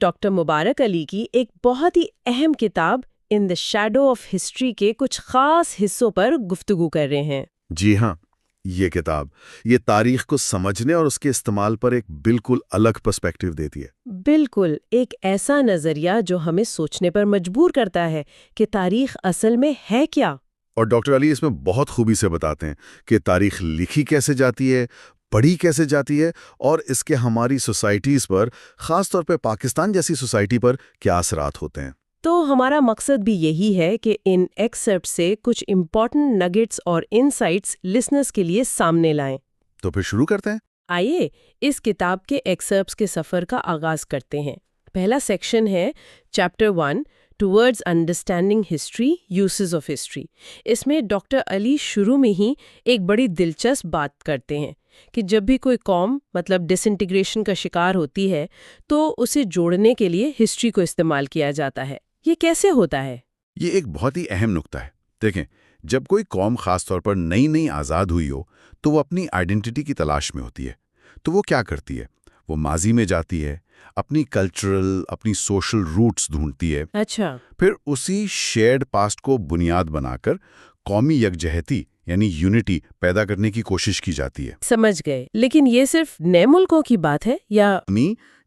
Doctor مبارک علی کی ایک بہت ہی اہم کتاب ان دا شیڈو آف ہسٹری کے کچھ خاص حصوں پر گفتگو کر رہے ہیں۔ جی ہاں، یہ کتاب یہ تاریخ کو سمجھنے اور اس کے استعمال پر ایک بالکل الگ پرسپیکٹیو دیتی ہے۔ بالکل، ایک ایسا نظریہ جو ہمیں سوچنے پر مجبور کرتا ہے کہ تاریخ اصل میں ہے کیا؟ اور ڈاکٹر علی اس میں بہت خوبی سے بتاتے ہیں کہ تاریخ لکھی کیسے جاتی ہے، پڑھی کیسے جاتی ہے، اور اس کے ہماری سوسائٹیز پر، خاص طور پہ پاکستان جیسی سوسائٹی پر کیا اثرات ہوتے ہیں۔ تو ہمارا مقصد بھی یہی ہے کہ ان ایکسرپٹ سے کچھ امپورٹنٹ نگیٹس اور انسائٹس لسنرز کے لیے سامنے لائیں۔ تو پھر شروع کرتے ہیں۔ آئیے اس کتاب کے ایکسرپٹس کے سفر کا آغاز کرتے ہیں۔ پہلا سیکشن ہے chapter 1 towards understanding history uses of history. اس میں ڈاکٹر علی شروع میں ہی ایک بڑی دلچسپ بات کرتے ہیں کہ جب بھی کوئی قوم ڈس انٹیگریشن کا شکار ہوتی ہے تو اسے جوڑنے کے لیے ہسٹری کو استعمال کیا جاتا ہے۔ یہ کیسے ہوتا ہے؟ یہ ایک بہت ہی اہم نکتہ ہے۔ دیکھیں، جب کوئی قوم خاص طور پر نئی آزاد ہوئی ہو تو وہ اپنی آئیڈینٹی کی تلاش میں ہوتی ہے۔ تو وہ کیا کرتی ہے؟ وہ ماضی میں جاتی ہے، اپنی کلچرل، اپنی سوشل روٹس ڈھونڈتی ہے۔ اچھا، پھر اسی شیئرڈ پاسٹ کو بنیاد بنا کر قومی یکجہتی یعنی یونٹی پیدا کرنے کی کوشش کی جاتی ہے۔ سمجھ گئے۔ لیکن یہ صرف نئے ملکوں کی بات ہے یا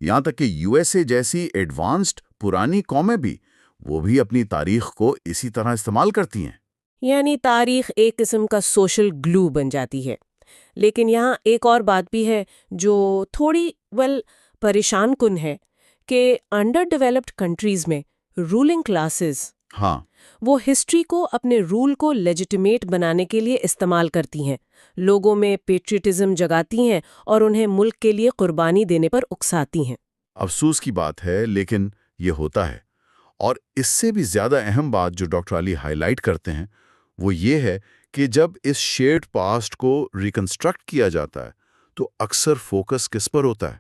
یہاں تک کہ USA جیسی ایڈوانسڈ پرانی قومیں بھی، وہ بھی اپنی تاریخ کو اسی طرح استعمال کرتی ہیں۔ یعنی تاریخ ایک قسم کا سوشل گلو بن جاتی ہے۔ لیکن یہاں ایک اور بات بھی ہے جو تھوڑی پریشان کن ہے کہ انڈر ڈیولپڈ کنٹریز میں رولنگ کلاسز وہ ہسٹری کو اپنے رول کو لیجیٹیمیٹ بنانے کے لیے استعمال کرتی ہیں، لوگوں میں پیٹریٹزم جگاتی ہیں اور انہیں ملک کے لیے قربانی دینے پر اکساتی ہیں۔ افسوس کی بات ہے، لیکن یہ ہوتا ہے۔ اور اس سے بھی زیادہ اہم بات جو ڈاکٹر علی ہائی لائٹ کرتے ہیں وہ یہ ہے کہ جب اس شیئرڈ پاسٹ کو ریکنسٹرکٹ کیا جاتا ہے تو اکثر فوکس کس پر ہوتا ہے؟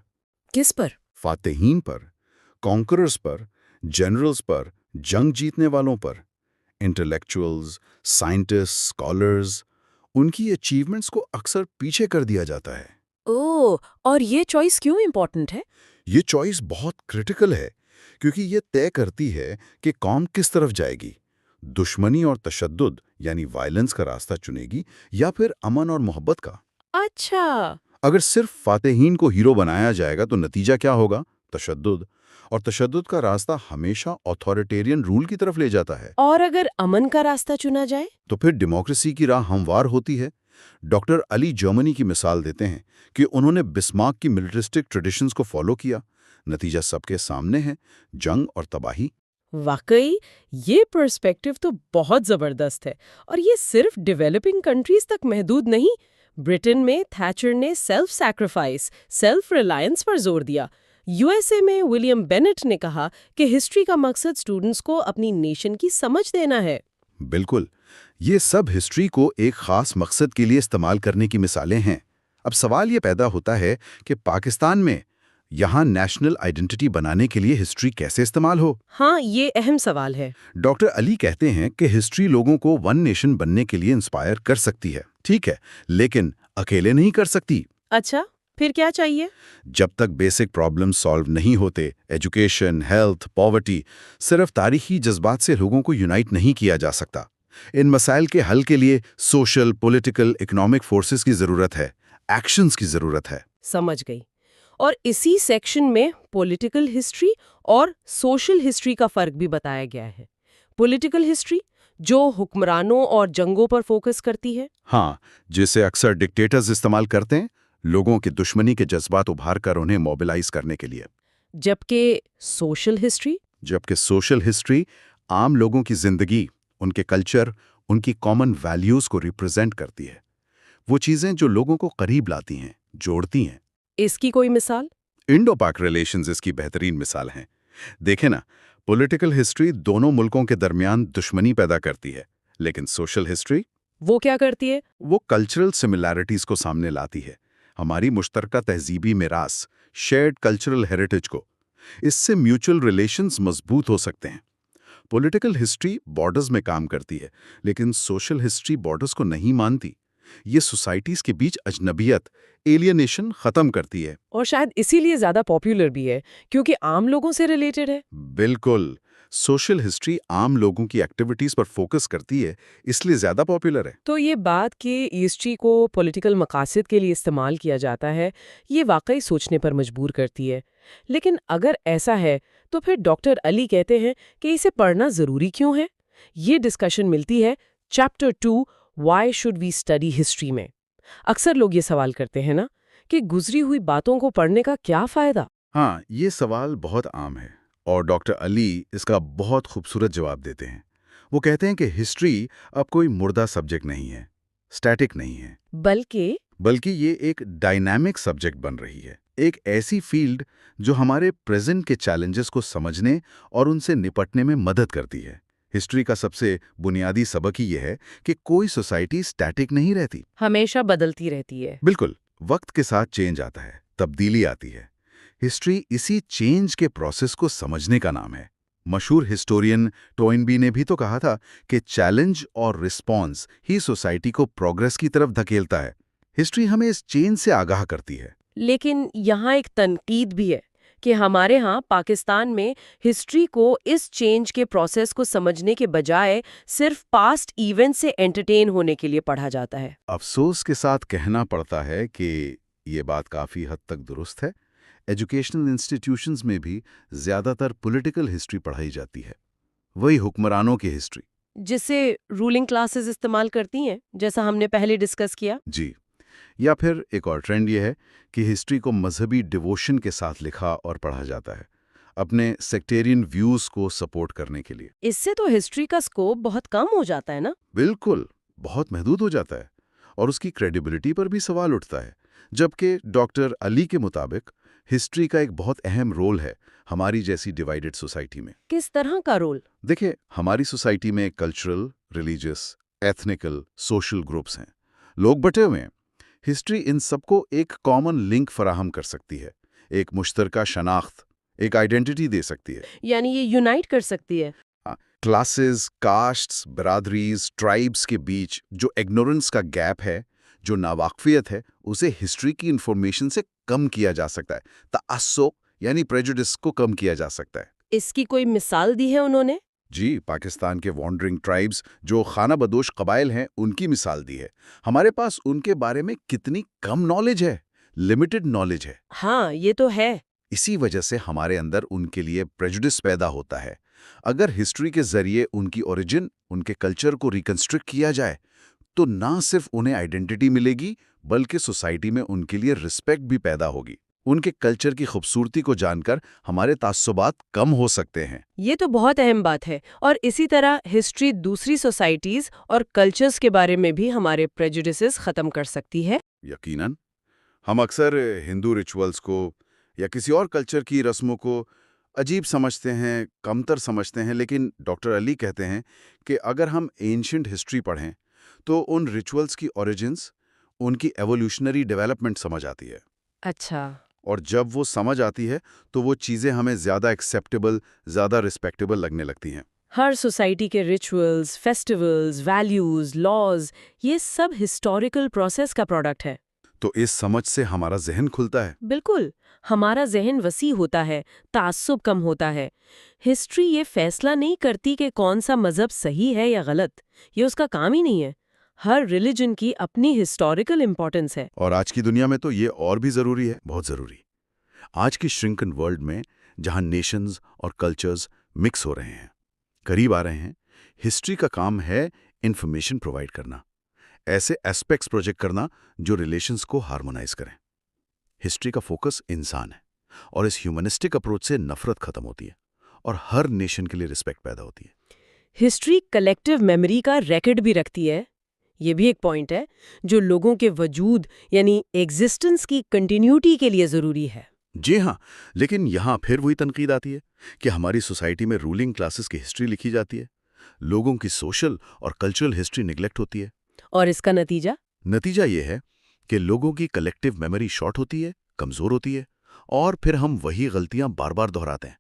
کس پر؟ فاتحین پر، کانکررز پر، جنرلز پر، جنگ جیتنے والوں پر، انٹلیکچوئلز، سائنٹسٹ، اسکالرز، ان کی اچیومنٹس کو اکثر پیچھے کر دیا جاتا ہے۔ اور یہ چوائس کیوں امپورٹنٹ ہے؟ یہ چوائس بہت کرٹیکل ہے کیونکہ یہ طے کرتی ہے کہ قوم کس طرف جائے گی، دشمنی اور تشدد یعنی وائلنس کا راستہ چنے گی یا پھر امن اور محبت کا۔ اچھا، اگر صرف فاتحین کو ہیرو بنایا جائے گا تو نتیجہ کیا ہوگا؟ تشدد، اور تشدد کا راستہ ہمیشہ آتھوریٹیرین رول کی طرف لے جاتا ہے۔ اور اگر امن کا راستہ چنا جائے تو پھر ڈیموکریسی کی راہ ہموار ہوتی ہے۔ ڈاکٹر علی جرمنی کی مثال دیتے ہیں کہ انہوں نے بسمارک کی ملٹرسٹک ٹریڈیشنز کو فالو کیا، نتیجہ سب کے سامنے ہے، جنگ اور تباہی۔ واقعی یہ پرسپیکٹو تو بہت زبردست ہے، اور یہ صرف ڈیولپنگ کنٹریز تک محدود نہیں۔ برٹن میں تھیچر نے سیلف سیکریفائس، سیلف ریلائنس پر زور دیا۔ USA میں ولیم بینٹ نے کہا کہ ہسٹری کا مقصد اسٹوڈنٹس کو اپنی نیشن کی سمجھ دینا ہے۔ بالکل، یہ سب ہسٹری کو ایک خاص مقصد کے لیے استعمال کرنے کی مثالیں ہیں۔ اب سوال یہ پیدا ہوتا ہے کہ پاکستان میں یہاں نیشنل آئیڈینٹی بنانے کے لیے ہسٹری کیسے استعمال ہو؟ ہاں، یہ اہم سوال ہے۔ ڈاکٹر علی کہتے ہیں کہ ہسٹری لوگوں کو ون نیشن بننے کے لیے انسپائر کر سکتی ہے، ٹھیک ہے، لیکن اکیلے نہیں کر سکتی۔ اچھا، پھر کیا چاہیے؟ جب تک بیسک پرابلم سالو نہیں ہوتے، ایجوکیشن، ہیلتھ، پاورٹی، صرف تاریخی جذبات سے لوگوں کو یونائٹ نہیں کیا جا سکتا۔ ان مسائل کے حل کے لیے سوشل، پولیٹیکل، اکنامک فورسز کی ضرورت ہے، ایکشنز کی ضرورت ہے۔ سمجھ گئی۔ اور اسی سیکشن میں پولیٹیکل ہسٹری اور سوشل ہسٹری کا فرق بھی بتایا گیا ہے۔ پولیٹیکل ہسٹری جو حکمرانوں اور جنگوں پر فوکس کرتی ہے، ہاں، جسے اکثر ڈکٹیٹرز استعمال کرتے ہیں، لوگوں کے دشمنی کے جذبات ابھار کر انہیں موبلائز کرنے کے لیے۔ جبکہ سوشل ہسٹری عام لوگوں کی زندگی، ان کے کلچر، ان کی کامن ویلیوز کو ریپرزینٹ کرتی ہے، وہ چیزیں جو لوگوں کو قریب لاتی ہیں، جوڑتی ہیں۔ اس کی کوئی مثال؟ انڈو پاک ریلیشنز اس کی بہترین مثال ہیں۔ دیکھیں نا، پولیٹیکل ہسٹری دونوں ملکوں کے درمیان دشمنی پیدا کرتی ہے، لیکن سوشل ہسٹری وہ کیا کرتی ہے؟ وہ کلچرل سملیرٹیز کو سامنے لاتی ہے، ہماری مشترکہ تہذیبی میراث، شیئرڈ کلچرل ہیریٹیج کو۔ اس سے میوچل ریلیشنز مضبوط ہو سکتے ہیں۔ پولیٹیکل ہسٹری بارڈرز میں کام کرتی ہے، لیکن سوشل ہسٹری بارڈرز کو نہیں مانتی۔ یہ سوسائٹیز کے بیچ اجنبیت، ایلینیشن ختم کرتی ہے۔ اور شاید اسی لیے زیادہ پاپولر بھی ہے، کیونکہ عام لوگوں سے ریلیٹڈ ہے۔ بالکل، سوشل ہسٹری عام لوگوں کی ایکٹیویٹیز پر فوکس کرتی ہے، اس لیے زیادہ پاپولر ہے۔ تو یہ بات کہ ہسٹری کو پولیٹیکل مقاصد کے لیے استعمال کیا جاتا ہے، یہ واقعی سوچنے پر مجبور کرتی ہے۔ لیکن اگر ایسا ہے تو پھر ڈاکٹر علی کہتے ہیں کہ اسے پڑھنا ضروری کیوں ہے؟ یہ ڈسکشن ملتی ہے chapter 2 why should we study history میں۔ اکثر لوگ یہ سوال کرتے ہیں نا کہ گزری ہوئی باتوں کو پڑھنے کا کیا فائدہ؟ ہاں، یہ سوال بہت عام ہے اور ڈاکٹر علی اس کا بہت خوبصورت جواب دیتے ہیں۔ وہ کہتے ہیں کہ ہسٹری اب کوئی مردہ سبجیکٹ نہیں ہے، اسٹیٹک نہیں ہے، بلکہ یہ ایک ڈائنامک سبجیکٹ بن رہی ہے، ایک ایسی فیلڈ جو ہمارے پریزنٹ کے چیلنجز کو سمجھنے اور ان سے نپٹنے میں مدد کرتی ہے۔ ہسٹری کا سب سے بنیادی سبق ہی یہ ہے کہ کوئی سوسائٹی اسٹیٹک نہیں رہتی، ہمیشہ بدلتی رہتی ہے۔ بالکل، وقت کے ساتھ چینج آتا ہے، تبدیلی آتی ہے۔ ہسٹری اسی چینج کے پروسیس کو سمجھنے کا نام ہے۔ مشہور ہسٹورین ٹوئنبی نے بھی تو کہا تھا کہ چیلنج اور رسپانس ہی سوسائٹی کو پروگریس کی طرف دھکیلتا ہے۔ ہسٹری ہمیں اس چینج سے آگاہ کرتی ہے۔ لیکن یہاں ایک تنقید بھی ہے کہ ہمارے ہاں پاکستان میں ہسٹری کو اس چینج کے پروسیس کو سمجھنے کے بجائے صرف پاسٹ ایونٹ سے انٹرٹین ہونے کے لیے پڑھا جاتا ہے۔ افسوس کے ساتھ کہنا پڑتا ہے کہ یہ بات کافی حد تک درست ہے۔ ایجوکیشنل انسٹیٹیوشنز میں بھی زیادہ تر پولیٹیکل ہسٹری پڑھائی جاتی ہے، وہی حکمرانوں کی ہسٹری، جسے رولنگ کلاسز استعمال کرتی ہیں، جیسا ہم نے پہلے ڈسکس کیا۔ جی۔ یا پھر ایک اور ٹرینڈ یہ ہے کہ ہسٹری کو مذہبی ڈیووشن کے ساتھ لکھا اور پڑھا جاتا ہے، اپنے سیکٹیرین ویوز کو سپورٹ کرنے کے لیے۔ اس سے تو ہسٹری کا سکوپ بہت کم ہو جاتا ہے نا؟ بالکل، بہت محدود ہو جاتا ہے اور اس کی کریڈیبلٹی پر بھی سوال اٹھتا ہے۔ جبکہ ڈاکٹر علی کے مطابق ہسٹری کا ایک بہت اہم رول ہے ہماری جیسی ڈیوائیڈڈ سوسائٹی میں۔ کس طرح کا رول؟ دیکھیں، ہماری سوسائٹی میں cultural, religious, ethnical, social groups ہیں، لوگ بٹے ہوئے ہیں۔ ہسٹری ان سب کو ایک کامن لنک فراہم کر سکتی ہے، ایک مشترکہ شناخت، ایک آئیڈینٹی دے سکتی ہے۔ یعنی یہ یونائٹ کر سکتی ہے۔ کلاسز، کاسٹس، برادریز، ٹرائبس کے بیچ جو ایگنورنس کا گیپ ہے، جو ناواقفیت ہے، اسے ہسٹری کی انفارمیشن سے کم کیا جا سکتا ہے۔ تعصب یعنی پریجوڈس کو کم کیا جا سکتا ہے۔ اس کی کوئی مثال دی ہے انہوں نے؟ جی، پاکستان کے وانڈرنگ ٹرائبس جو خانہ بدوش قبائل ہیں، ان کی مثال دی ہے۔ ہمارے پاس ان کے بارے میں کتنی کم نالج ہے، لمیٹڈ نالج ہے۔ ہاں، یہ تو ہے۔ اسی وجہ سے ہمارے اندر ان کے لیے پریجوڈس پیدا ہوتا ہے۔ اگر ہسٹری کے ذریعے ان کی اوریجن، ان کے کلچر کو ریکنسٹرکٹ کیا جائے تو نہ صرف انہیں آئیڈینٹی ملے گی بلکہ سوسائٹی میں ان کے لیے رسپیکٹ بھی پیدا ہوگی۔ ان کے کلچر کی خوبصورتی کو جان کر ہمارے تعصبات کم ہو سکتے ہیں۔ یہ تو بہت اہم بات ہے۔ اور اسی طرح ہسٹری دوسری سوسائٹیز اور کلچرز کے بارے میں بھی ہمارے پریجوڈسز ختم کر سکتی ہے۔ یقیناً، ہم اکثر ہندو ریچولز کو یا کسی اور کلچر کی رسموں کو عجیب سمجھتے ہیں، کمتر سمجھتے ہیں، لیکن ڈاکٹر علی کہتے ہیں کہ اگر ہم اینشنٹ ہسٹری پڑھیں تو ان ریچولز کی اوریجنز، ان کی ایوولوشنری ڈیولپمنٹ سمجھ آتی ہے۔ اچھا۔ اور جب وہ سمجھ آتی ہے تو وہ چیزیں ہمیں زیادہ ایکسیپٹیبل، زیادہ رسپیکٹیبل لگنے لگتی ہیں۔ ہر سوسائٹی کے ریچولز، فیسٹیولز، ویلیوز، لاز، یہ سب ہسٹوریکل پروسیس کا پروڈکٹ ہے۔ تو اس سمجھ سے ہمارا ذہن کھلتا ہے۔ بالکل، ہمارا ذہن وسیع ہوتا ہے، تعصب کم ہوتا ہے۔ ہسٹری یہ فیصلہ نہیں کرتی کہ کون سا مذہب صحیح ہے یا غلط، یہ اس کا کام ہی نہیں ہے۔ ہر ریلیجن کی اپنی ہسٹوریکل امپورٹنس ہے۔ اور آج کی دنیا میں تو یہ اور بھی ضروری ہے، بہت ضروری۔ آج کی شرنکن ورلڈ میں جہاں نیشنز اور کلچرز مکس ہو رہے ہیں، قریب آ رہے ہیں، ہسٹری کا کام ہے انفارمیشن پرووائڈ کرنا، ایسے ایسپیکٹس پروجیکٹ کرنا جو ریلیشنز کو ہارمونائز کریں۔ ہسٹری کا فوکس انسان ہے اور اس ہیومنسٹک اپروچ سے نفرت ختم ہوتی ہے اور ہر نیشن کے لیے رسپیکٹ پیدا ہوتی ہے۔ ہسٹری کلیکٹیو میموری کا ریکارڈ بھی رکھتی ہے۔ یہ بھی ایک پوائنٹ ہے جو لوگوں کے وجود یعنی ایگزسٹنس کی کنٹینیوٹی کے لیے ضروری ہے۔ جی ہاں، لیکن یہاں پھر وہی تنقید آتی ہے کہ ہماری سوسائٹی میں رولنگ کلاسز کی ہسٹری لکھی جاتی ہے، لوگوں کی سوشل اور کلچرل ہسٹری نگلیکٹ ہوتی ہے۔ اور اس کا نتیجہ؟ نتیجہ یہ ہے کہ لوگوں کی کلیکٹیو میموری شارٹ ہوتی ہے، کمزور ہوتی ہے، اور پھر ہم وہی غلطیاں بار بار دہراتے ہیں،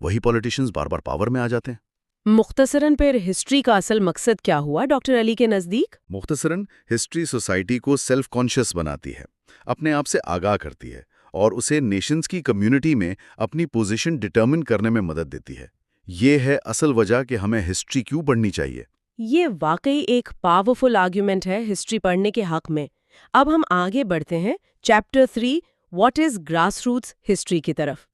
وہی پولیٹیشنز بار بار پاور میں آ جاتے ہیں۔ مختصراً پھر ہسٹری کا اصل مقصد کیا ہوا ڈاکٹر علی کے نزدیک؟ مختصراً ہسٹری سوسائٹی کو سیلف کانشیس بناتی ہے، اپنے آپ سے آگاہ کرتی ہے اور اسے نیشنز کی کمیونٹی میں اپنی پوزیشن ڈٹرمن کرنے میں مدد دیتی ہے۔ یہ ہے اصل وجہ کہ ہمیں ہسٹری کیوں پڑھنی چاہیے۔ یہ واقعی ایک پاورفل آرگیومنٹ ہے ہسٹری پڑھنے کے حق میں۔ اب ہم آگے بڑھتے ہیں chapter 3 what is grass roots history کی طرف۔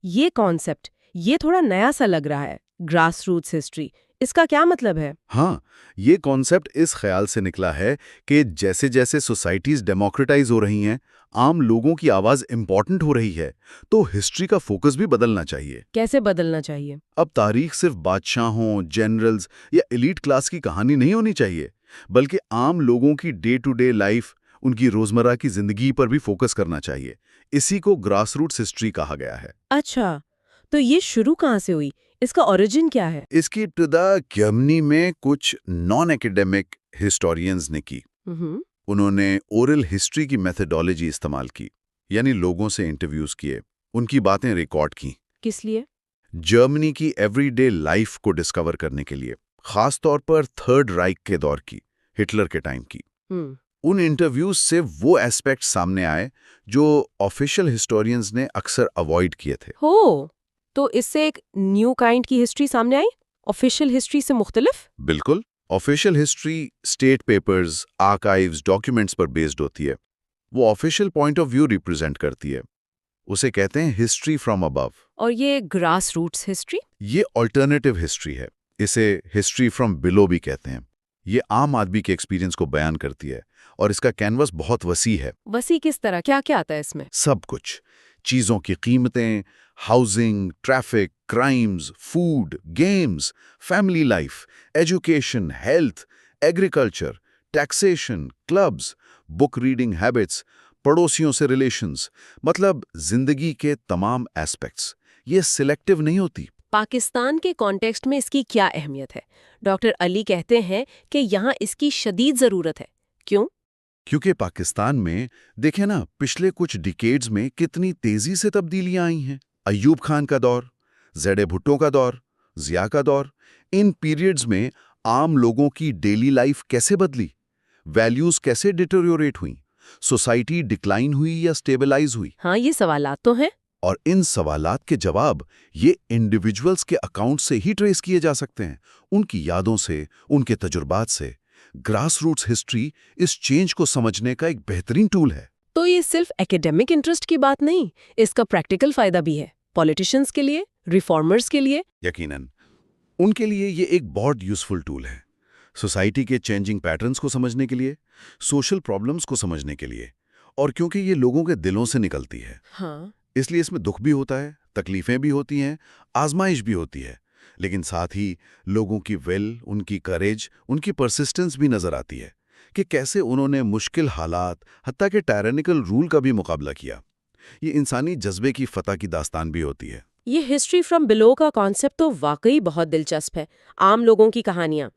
یہ کانسیپٹ یہ تھوڑا نیا سا لگ رہا ہے، گراس روٹس ہسٹری، اس کا کیا مطلب ہے؟ ہاں، یہ کانسیپٹ اس خیال سے نکلا ہے کہ جیسے جیسے سوسائٹیز ڈیموکریٹائز ہو رہی ہیں، عام لوگوں کی آواز امپورٹنٹ ہو رہی ہے، تو ہسٹری کا فوکس بھی بدلنا چاہیے۔ کیسے بدلنا چاہیے؟ اب تاریخ صرف بادشاہوں، جنرلز یا ایلیٹ کلاس کی کہانی نہیں ہونی چاہیے، بلکہ عام لوگوں کی ڈے ٹو ڈے لائف، ان کی روزمرہ کی زندگی پر بھی فوکس کرنا چاہیے۔ اسی کو گراس روٹس ہسٹری کہا گیا ہے۔ اچھا، تو یہ شروع کہاں سے ہوئی؟ اس کا اوریجن کیا ہے؟ اس کی ابتدا جرمنی میں کچھ نان ایکیڈیمک ہسٹورینز نے کی۔ انہوں نے اورل ہسٹری کی میتھڈالوجی استعمال کی، یعنی لوگوں سے انٹرویوز کیے، ان کی باتیں ریکارڈ کی۔ کس لیے؟ جرمنی کی ایوری ڈے لائف کو ڈسکور کرنے کے لیے، خاص طور پر تھرڈ رائک کے دور کی، ہٹلر کے ٹائم کی۔ ان انٹرویوز سے وہ ایسپیکٹ سامنے آئے جو آفیشل ہسٹورینز نے اکثر اوائڈ کیے تھے۔ تو اس سے ایک نیو کائنڈ کی ہسٹری سامنے آئی، آفیشل ہسٹری سے مختلف؟ بالکل، official history state papers, archives, documents پر بیسڈ ہوتی ہے۔ وہ official point of view represent کرتی ہے۔ اسے کہتے ہیں ہسٹری فرام ابو۔ اور یہ گراس روٹس ہسٹری؟ یہ آلٹرنیٹیو ہسٹری ہے، اسے ہسٹری فرام بلو بھی کہتے ہیں۔ یہ عام آدمی کے ایکسپیرینس کو بیان کرتی ہے اور اس کا کینوس بہت وسیع ہے۔ وسیع کس طرح؟ کیا کیا آتا ہے اس میں؟ سب کچھ، چیزوں کی قیمتیں، housing, traffic, crimes, food, games, family life, education, health, agriculture, taxation, clubs, book reading habits, پڑوسیوں سے ریلیشنز، مطلب زندگی کے تمام ایسپیکٹس۔ یہ سلیکٹیو نہیں ہوتی۔ پاکستان کے کانٹیکسٹ میں اس کی کیا اہمیت ہے؟ ڈاکٹر علی کہتے ہیں کہ یہاں اس کی شدید ضرورت ہے۔ کیوں؟ کیونکہ پاکستان میں دیکھیں نا، پچھلے کچھ ڈیکیڈز میں کتنی تیزی سے تبدیلیاں آئی ہیں۔ ایوب خان کا دور، زیڈ بھٹو کا دور، ضیاء کا دور، ان پیریڈز میں عام لوگوں کی ڈیلی لائف کیسے بدلی، ویلیوز کیسے ڈیٹیریوریٹ ہوئیں، سوسائٹی ڈکلائن ہوئی یا سٹیبلائز ہوئی۔ ہاں، یہ سوالات تو ہیں۔ اور ان سوالات کے جواب یہ انڈیویجولز کے اکاؤنٹ سے ہی ٹریس کیے جا سکتے ہیں، ان کی یادوں سے، ان کے تجربات سے۔ گراس روٹس ہسٹری اس چینج کو سمجھنے کا ایک بہترین ٹول ہے۔ تو یہ صرف ایکیڈیمک انٹرسٹ کی بات نہیں، اس کا پریکٹیکل فائدہ بھی ہے، پولیٹیشنز کے لیے، ریفارمرز کے لیے۔ یقیناً ان کے لیے یہ ایک بہت یوزفل ٹول ہے، سوسائٹی کے چینجنگ پیٹرنز کو سمجھنے کے لیے، سوشل پرابلمز کو سمجھنے کے لیے، اور کیونکہ یہ لوگوں کے دلوں سے نکلتی ہے، اس لیے اس میں دکھ بھی ہوتا ہے، تکلیفیں بھی ہوتی ہیں، آزمائش بھی ہوتی ہے، لیکن ساتھ ہی لوگوں کی ول، ان کی کریج، ان کی پرسسٹنس بھی نظر آتی ہے کہ کیسے انہوں نے مشکل حالات، حتیٰ کہ ٹائرینیکل رول کا بھی مقابلہ کیا۔ یہ انسانی جذبے کی فتح کی داستان بھی ہوتی ہے۔ یہ ہسٹری فرام بلو کا کانسیپٹ تو واقعی بہت دلچسپ ہے، عام لوگوں کی کہانیاں۔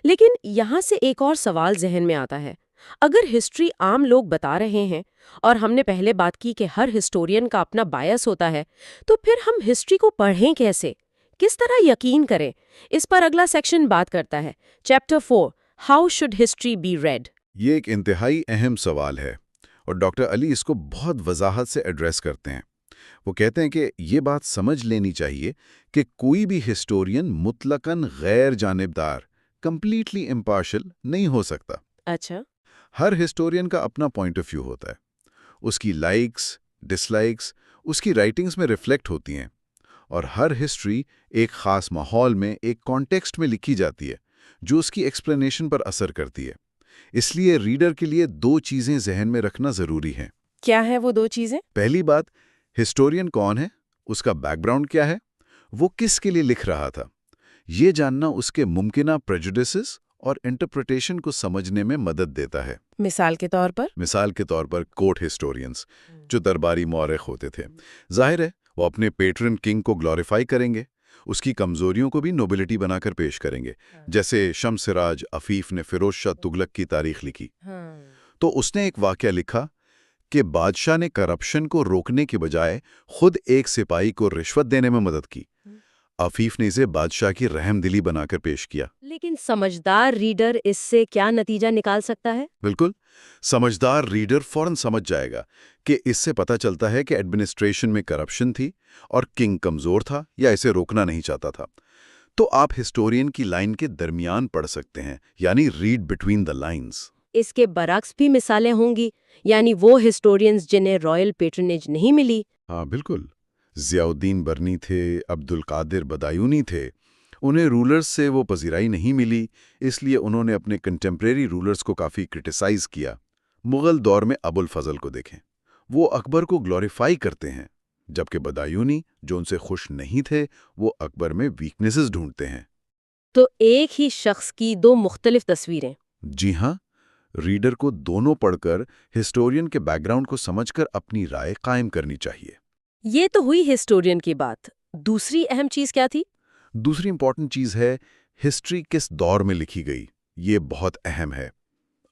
لیکن یہاں سے ایک اور سوال ذہن میں آتا ہے، اگر ہسٹری عام لوگ بتا رہے ہیں اور ہم نے پہلے بات کی کہ ہر ہسٹورین کا اپنا بائس ہوتا ہے، تو پھر ہم ہسٹری کو پڑھیں کیسے؟ کس طرح یقین کریں؟ اس پر اگلا سیکشن بات کرتا ہے، chapter 4 how should history be read. یہ ایک انتہائی اہم سوال ہے اور ڈاکٹر علی اس کو بہت وضاحت سے ایڈریس کرتے ہیں۔ وہ کہتے ہیں کہ یہ بات سمجھ لینی چاہیے کہ کوئی بھی ہسٹورین مطلقاً غیر جانبدار، کمپلیٹلی امپارشل نہیں ہو سکتا۔ اچھا۔ ہر ہسٹورین کا اپنا پوائنٹ آف ویو ہوتا ہے، اس کی لائکس، ڈس لائکس اس کی رائٹنگز میں ریفلیکٹ ہوتی ہیں، اور ہر ہسٹری ایک خاص ماحول میں، ایک کانٹیکسٹ میں لکھی جاتی ہے جو اس کی ایکسپلینیشن پر اثر کرتی ہے۔ اس لیے ریڈر کے لیے دو چیزیں ذہن میں رکھنا ضروری ہیں۔ کیا ہے وہ دو چیزیں؟ پہلی بات، ہسٹورین کون ہے، اس کا بیک گراؤنڈ کیا ہے، وہ کس کے لیے لکھ رہا تھا۔ یہ جاننا اس کے ممکنہ پریجوڈسز اور انٹرپریٹیشن کو سمجھنے میں مدد دیتا ہے۔ مثال کے طور پر کورٹ ہسٹورینز جو درباری مورخ ہوتے تھے، ظاہر ہے وہ اپنے پیٹرن کنگ کو گلوریفائی کریں گے، اس کی کمزوریوں کو بھی نوبلٹی بنا کر پیش کریں گے۔ جیسے شمس سراج عفیف نے فیروز شاہ تغلق کی تاریخ لکھی، تو اس نے ایک واقعہ لکھا کہ بادشاہ نے کرپشن کو روکنے کے بجائے خود ایک سپاہی کو رشوت دینے میں مدد کی۔ عفیف نے اسے بادشاہ کی رحم دلی بنا کر پیش کیا۔ لیکن سمجھدار ریڈر اس سے کیا نتیجہ نکال سکتا ہے؟ بالکل، سمجھدار ریڈر فوراً سمجھ جائے گا کہ اس سے پتہ چلتا ہے کہ ایڈمنسٹریشن میں کرپشن تھی اور کنگ کمزور تھا یا اسے روکنا نہیں چاہتا تھا۔ تو آپ ہسٹورین کی لائن کے درمیان پڑھ سکتے ہیں، یعنی ریڈ بٹوین دا لائنز۔ اس کے برعکس بھی مثالیں ہوں گی، یعنی وہ ہسٹورینز جنہیں رائل پیٹرنیج نہیں ملی۔ ہاں بالکل، ضیاء الدین برنی تھے، عبد القادر بدایونی تھے، انہیں رولرز سے وہ پذیرائی نہیں ملی، اس لیے انہوں نے اپنے کنٹمپریری رولرز کو کافی کرٹیسائز کیا۔ مغل دور میں ابو الفضل کو دیکھیں، وہ اکبر کو گلوریفائی کرتے ہیں، جبکہ بدایونی جو ان سے خوش نہیں تھے وہ اکبر میں ویکنیسز ڈھونڈتے ہیں۔ تو ایک ہی شخص کی دو مختلف تصویریں۔ جی ہاں، ریڈر کو دونوں پڑھ کر ہسٹورین کے بیک گراؤنڈ کو سمجھ کر اپنی رائے قائم کرنی چاہیے۔ یہ تو ہوئی ہسٹورین کی بات، دوسری اہم چیز کیا تھی؟ دوسری امپورٹنٹ چیز ہے ہسٹری کس دور میں لکھی گئی۔ یہ بہت اہم ہے۔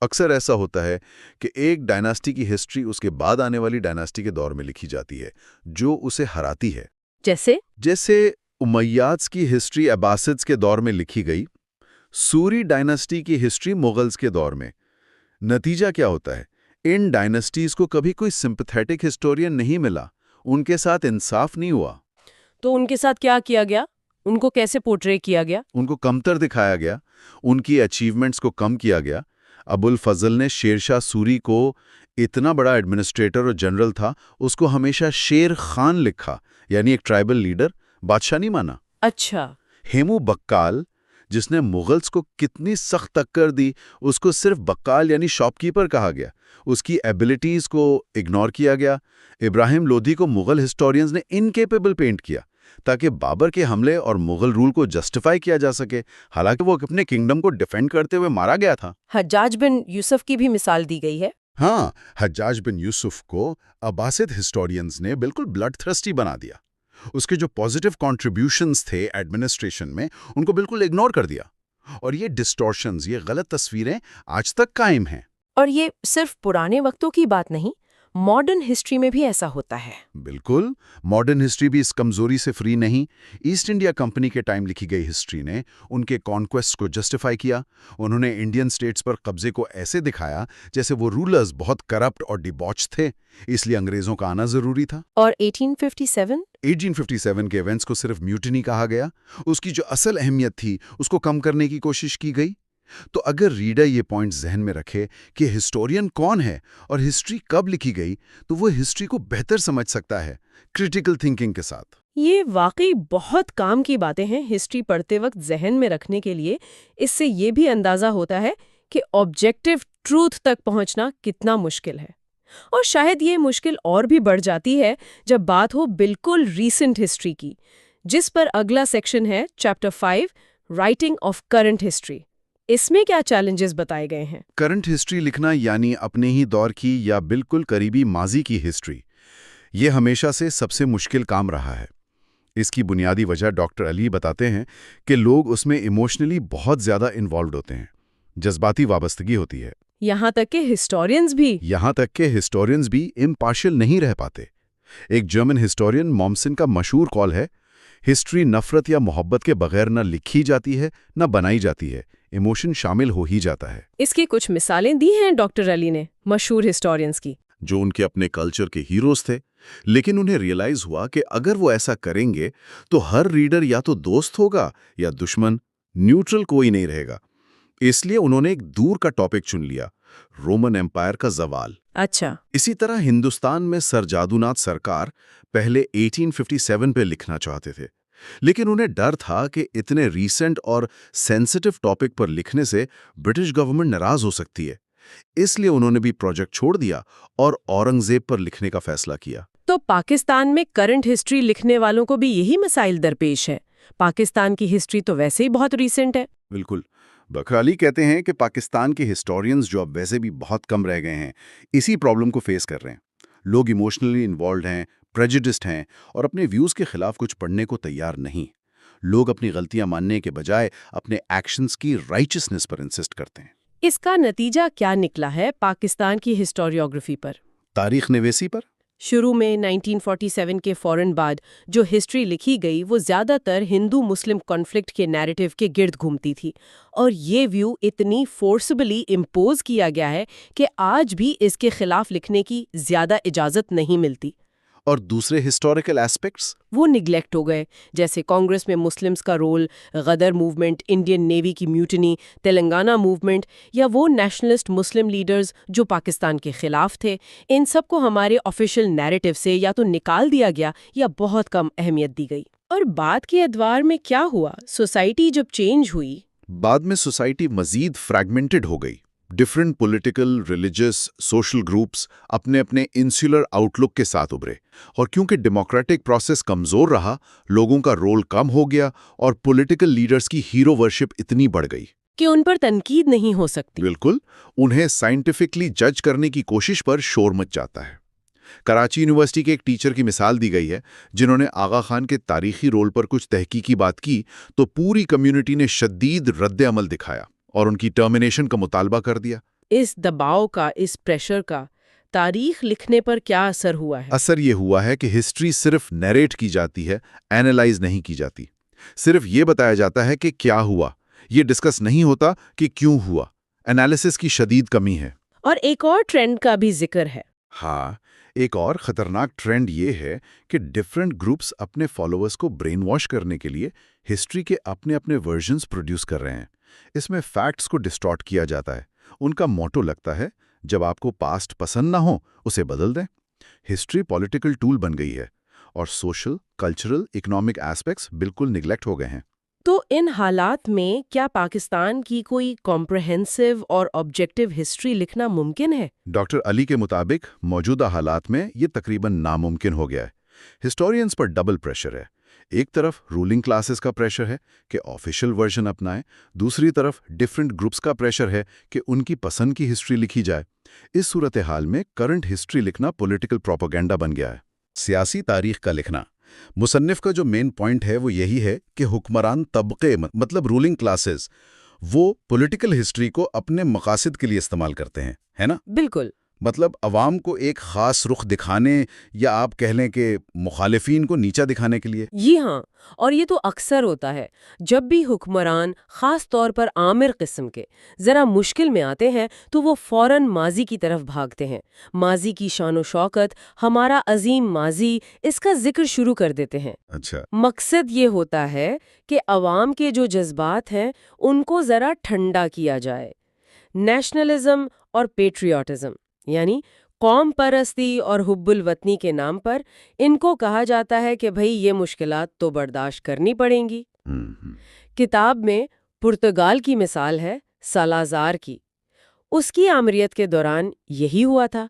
اکثر ایسا ہوتا ہے کہ ایک ڈائناسٹی کی ہسٹری اس کے بعد آنے والی ڈائناسٹی کے دور میں لکھی جاتی ہے جو اسے ہراتی ہے۔ جیسے امیادز کی ہسٹری عباسیدز کے دور میں لکھی گئی، سوری ڈائناسٹی کی ہسٹری مغلز کے دور میں۔ نتیجہ کیا ہوتا ہے؟ ان ڈائناسٹیز کو کبھی کوئی سمپتھیٹک ہسٹورین نہیں ملا، ان کے ساتھ انصاف نہیں ہوا۔ تو ان کے ساتھ کیا کیا گیا؟ ان کو کیسے پورٹرے کیا گیا؟ ان کو کمتر دکھایا گیا، ان کی اچیومنٹس کو کم کیا گیا۔ ابو الفضل نے شیر شاہ سوری کو، اتنا بڑا ایڈمنسٹریٹر اور جنرل تھا، اس کو ہمیشہ شیر خان لکھا، یعنی ایک ٹرائبل لیڈر، بادشاہ نہیں مانا۔ اچھا۔ ہیمو بکال، جس نے مغلز کو کتنی سخت ٹکر دی، اس کو صرف بکال یعنی شاپ کیپر کہا گیا، اس کی ایبلٹیز کو اگنور کیا گیا۔ ابراہیم لودھی کو مغل ہسٹورینز نے انکیپیبل پینٹ کیا تاکہ بابر کے حملے اور مغل رول کو جسٹیفائی کیا جا سکے، حالانکہ وہ اپنے کنگڈم کو ڈیفینڈ کرتے ہوئے مارا گیا تھا۔ حجاج بن یوسف کی بھی مثال دی گئی ہے۔ ہاں، حجاج بن یوسف کو عباسد ہسٹورینز نے بالکل بلڈ تھرسٹی بنا دیا۔ اس کے جو پازیٹیو کنٹریبیوشنز تھے ایڈمنسٹریشن میں، ان کو بالکل اگنور کر دیا، اور یہ ڈسٹورشنز، یہ غلط تصویریں آج تک قائم ہیں۔ اور یہ صرف پرانے وقتوں کی بات نہیں، ماڈرن ہسٹری میں بھی ایسا ہوتا ہے۔ بالکل، ماڈرن ہسٹری بھی اس کمزوری سے فری نہیں۔ ایسٹ انڈیا کمپنی کے ٹائم لکھی گئی ہسٹری نے ان کے کانکویسٹ کو جسٹیفائی کیا۔ انہوں نے انڈین سٹیٹس پر قبضے کو ایسے دکھایا جیسے وہ رولرز بہت کرپٹ اور ڈیباچ تھے، اس لیے انگریزوں کا آنا ضروری تھا۔ اور 1857 کے ایونٹس کو صرف میوٹنی کہا گیا، اس کی جو اصل اہمیت تھی اس کو کم کرنے کی کوشش کی گئی۔ تو اگر ریڈر یہ پوائنٹ ذہن میں رکھے کہ ہسٹورین کون ہے اور ہسٹری کب لکھی گئی، تو وہ ہسٹری کو بہتر سمجھ سکتا ہے، کریٹیکل تھنکنگ کے ساتھ۔ یہ واقعی بہت کام کی باتیں ہیں ہسٹری پڑھتے وقت ذہن میں رکھنے کے لیے۔ اس سے یہ بھی اندازہ ہوتا ہے کہ آبجیکٹیو ٹروتھ تک پہنچنا کتنا مشکل ہے، اور شاید یہ مشکل اور بھی بڑھ جاتی ہے جب بات ہو بالکل ریسنٹ ہسٹری کی، جس پر اگلا سیکشن ہے chapter 5 writing of current history. اس میں کیا چیلنجز بتائے گئے ہیں؟ کرنٹ ہسٹری لکھنا یعنی اپنے ہی دور کی یا بالکل قریبی ماضی کی ہسٹری، یہ ہمیشہ سے سب سے مشکل کام رہا ہے۔ اس کی بنیادی وجہ ڈاکٹر علی بتاتے ہیں کہ لوگ اس میں ایموشنلی بہت زیادہ انوالوڈ ہوتے ہیں، جذباتی وابستگی ہوتی ہے۔ یہاں تک کہ ہسٹورینز بھی امپارشل نہیں رہ پاتے۔ ایک جرمن ہسٹورین مومسن کا مشہور قول ہے، ہسٹری نفرت یا محبت کے بغیر نہ لکھی جاتی ہے نہ بنائی جاتی ہے، ایموشن شامل ہو ہی جاتا ہے۔ اس کی کچھ مثالیں دی ہیں ڈاکٹر علی نے مشہور ہسٹورینز کی، جو ان کے اپنے کلچر کے ہیروز تھے، لیکن انہیں ریئلائز ہوا کہ اگر وہ ایسا کریں گے تو ہر ریڈر یا تو دوست ہوگا یا دشمن، نیوٹرل کوئی نہیں رہے گا۔ اس لیے انہوں نے ایک دور کا ٹاپک چن لیا، رومن امپائر کا زوال۔ اچھا۔ اسی طرح ہندوستان میں سر جادوناتھ سرکار پہلے 1857 پہ لکھنا چاہتے تھے، لیکن انہیں ڈر تھا کہ اتنے ریسنٹ اور سینسٹیو ٹاپک پر لکھنے سے برٹش گورنمنٹ ناراض ہو سکتی ہے، اس لیے انہوں نے بھی پروجیکٹ چھوڑ دیا اور اورنگزیب پر لکھنے کا فیصلہ کیا۔ تو پاکستان میں کرنٹ ہسٹری لکھنے والوں کو بھی یہی مسائل درپیش ہے؟ پاکستان کی ہسٹری تو ویسے ہی بہت ریسنٹ ہے۔ بالکل، بکر علی کہتے ہیں کہ پاکستان کے ہسٹورینز جو اب ویسے بھی بہت کم رہ گئے ہیں، اسی پرابلم کو فیس کر رہے ہیں۔ لوگ ایموشنلی انوالوڈ ہیں، پریجوڈسڈ ہیں اور اپنے ویوز کے خلاف کچھ پڑھنے کو تیار نہیں۔ لوگ اپنی غلطیاں ماننے کے بجائے اپنے ایکشنز کی رائچسنس پر انسسٹ کرتے ہیں۔ اس کا نتیجہ کیا نکلا ہے پاکستان کی ہسٹوریوگرافی پر، تاریخ نویسی پر؟ شروع میں 1947 کے فوراً بعد جو ہسٹری لکھی گئی وہ زیادہ تر ہندو مسلم کانفلکٹ کے نیریٹو کے گرد گھومتی تھی، اور یہ ویو اتنی فورسبلی امپوز کیا گیا ہے کہ آج بھی اس کے خلاف لکھنے کی زیادہ اجازت نہیں ملتی۔ اور دوسرے ہسٹوریکل ایسپیکٹس؟ وہ نگلیکٹ ہو گئے، جیسے کانگریس میں مسلمز کا رول، غدر موومنٹ، انڈین نیوی کی میوٹنی، تلنگانہ موومنٹ، یا وہ نیشنلسٹ مسلم لیڈرز جو پاکستان کے خلاف تھے۔ ان سب کو ہمارے آفیشیل نیریٹو سے یا تو نکال دیا گیا یا بہت کم اہمیت دی گئی۔ اور بعد کے ادوار میں کیا ہوا؟ سوسائٹی جب چینج ہوئی، بعد میں سوسائٹی مزید فریگمنٹڈ ہو گئی۔ Different political, religious, social groups اپنے اپنے انسولر آؤٹ لک کے ساتھ ابھرے، اور کیونکہ ڈیموکریٹک پروسیس کمزور رہا، لوگوں کا رول کم ہو گیا اور پولیٹیکل لیڈرز کی ہیرو ورشپ اتنی بڑھ گئی کہ ان پر تنقید نہیں ہو سکتی۔ بالکل، انہیں سائنٹیفکلی جج کرنے کی کوشش پر شور مچ جاتا ہے۔ کراچی یونیورسٹی کے ایک ٹیچر کی مثال دی گئی ہے جنہوں نے آغا خان کے تاریخی رول پر کچھ تحقیقی بات کی تو پوری کمیونٹی نے شدید رد عمل دکھایا اور ان کی ٹرمینیشن کا مطالبہ کر دیا۔ اس دباؤ کا، اس پریشر کا تاریخ لکھنے پر کیا اثر ہوا ہے؟ اثر یہ ہوا ہے کہ ہسٹری صرف نیریٹ کی جاتی ہے، اینالائز نہیں کی جاتی۔ صرف یہ بتایا جاتا ہے کہ کیا ہوا، یہ ڈسکس نہیں ہوتا کہ کیوں ہوا۔ انالیسس کی شدید کمی ہے۔ اور ایک اور ٹرینڈ کا بھی ذکر ہے۔ ہاں، ایک اور خطرناک ٹرینڈ یہ ہے کہ ڈفرنٹ گروپس اپنے فالوورز کو برین واش کرنے کے لیے ہسٹری کے اپنے اپنے ورژنز پروڈیوس کر رہے ہیں۔ اس میں فیکٹس کو ڈسٹارٹ کیا جاتا ہے۔ ان کا موٹو لگتا ہے، جب آپ کو پاسٹ پسند نہ ہو اسے بدل دیں۔ ہسٹری پولیٹیکل ٹول بن گئی ہے اور سوشل، کلچرل، اکنامک ایسپیکٹس بالکل نگلیکٹ ہو گئے ہیں۔ تو ان حالات میں کیا پاکستان کی کوئی کمپریہنسو اور آبجیکٹو ہسٹری لکھنا ممکن ہے؟ ڈاکٹر علی کے مطابق موجودہ حالات میں یہ تقریباً ناممکن ہو گیا ہے۔ ہسٹورینز پر ڈبل پریشر ہے۔ ایک طرف رولنگ کلاسز کا پریشر ہے کہ آفیشیل ورژن اپنائیں، دوسری طرف ڈفرنٹ گروپس کا پریشر ہے کہ ان کی پسند کی ہسٹری لکھی جائے۔ اس صورتحال میں کرنٹ ہسٹری لکھنا پولیٹیکل پروپیگنڈا بن گیا ہے۔ سیاسی تاریخ کا لکھنا، مصنف کا جو مین پوائنٹ ہے وہ یہی ہے کہ حکمران طبقے مطلب رولنگ کلاسز وہ پولیٹیکل ہسٹری کو اپنے مقاصد کے لیے استعمال کرتے ہیں، ہے نا؟ بالکل۔ مطلب عوام کو ایک خاص رخ دکھانے یا آپ کہہ لیں کہ مخالفین کو نیچا دکھانے کے لیے۔ جی ہاں، اور یہ تو اکثر ہوتا ہے جب بھی حکمران خاص طور پر آمر قسم کے ذرا مشکل میں آتے ہیں تو وہ فوراً ماضی کی طرف بھاگتے ہیں، ماضی کی شان و شوکت، ہمارا عظیم ماضی، اس کا ذکر شروع کر دیتے ہیں۔ اچھا، مقصد یہ ہوتا ہے کہ عوام کے جو جذبات ہیں ان کو ذرا ٹھنڈا کیا جائے۔ نیشنلزم اور پیٹریوٹزم یعنی قوم پرستی اور حب الوطنی کے نام پر ان کو کہا جاتا ہے کہ بھئی یہ مشکلات تو برداشت کرنی پڑیں گی۔ کتاب میں پرتگال کی مثال ہے سالازار کی۔ اس کی آمریت کے دوران یہی ہوا تھا،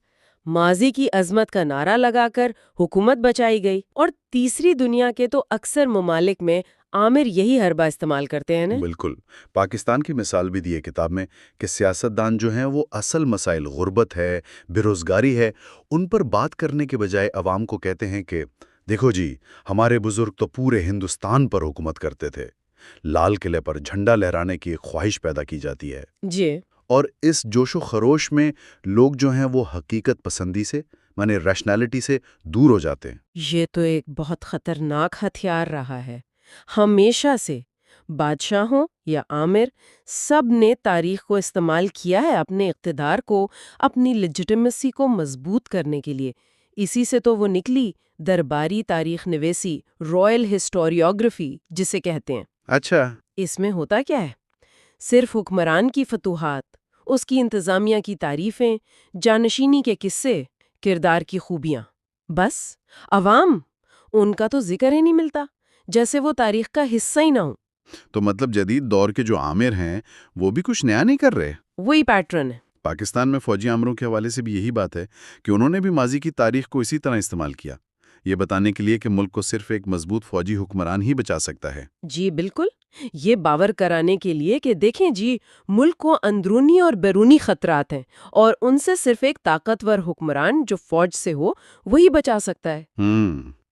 ماضی کی عظمت کا نعرہ لگا کر حکومت بچائی گئی، اور تیسری دنیا کے تو اکثر ممالک میں عامر یہی حربہ استعمال کرتے ہیں نا؟ بالکل۔ پاکستان کی مثال بھی دی ہے کتاب میں کہ سیاستدان جو ہیں وہ اصل مسائل غربت ہے، بے روزگاری ہے، ان پر بات کرنے کے بجائے عوام کو کہتے ہیں کہ دیکھو جی، ہمارے بزرگ تو پورے ہندوستان پر حکومت کرتے تھے۔ لال قلعے پر جھنڈا لہرانے کی ایک خواہش پیدا کی جاتی ہے، جی، اور اس جوش و خروش میں لوگ جو ہیں وہ حقیقت پسندی سے مانے ریشنالٹی سے دور ہو جاتے ہیں۔ یہ تو ایک بہت خطرناک ہتھیار رہا ہے۔ ہمیشہ سے بادشاہ ہوں یا آمر، سب نے تاریخ کو استعمال کیا ہے اپنے اقتدار کو، اپنی لیجیٹیمیسی کو مضبوط کرنے کے لیے۔ اسی سے تو وہ نکلی درباری تاریخ نویسی، رائل ہسٹوریوگرافی جسے کہتے ہیں۔ اچھا، اس میں ہوتا کیا ہے؟ صرف حکمران کی فتوحات، اس کی انتظامیہ کی تعریفیں، جانشینی کے قصے، کردار کی خوبیاں، بس عوام ان کا تو ذکر ہی نہیں ملتا، جیسے وہ تاریخ کا حصہ ہی نہ ہوں۔ تو مطلب جدید دور کے جو عامر ہیں وہ بھی کچھ نیا نہیں کر رہے۔ وہی پیٹرن ہے۔ پاکستان میں فوجی عامروں کے حوالے سے بھی یہی بات ہے کہ انہوں نے بھی ماضی کی تاریخ کو اسی طرح استعمال کیا، یہ بتانے کے لیے کہ ملک کو صرف ایک مضبوط فوجی حکمران ہی بچا سکتا ہے۔ جی بالکل، یہ باور کرانے کے لیے کہ دیکھیں جی، ملک کو اندرونی اور بیرونی خطرات ہیں اور ان سے صرف ایک طاقتور حکمران جو فوج سے ہو وہی بچا سکتا ہے۔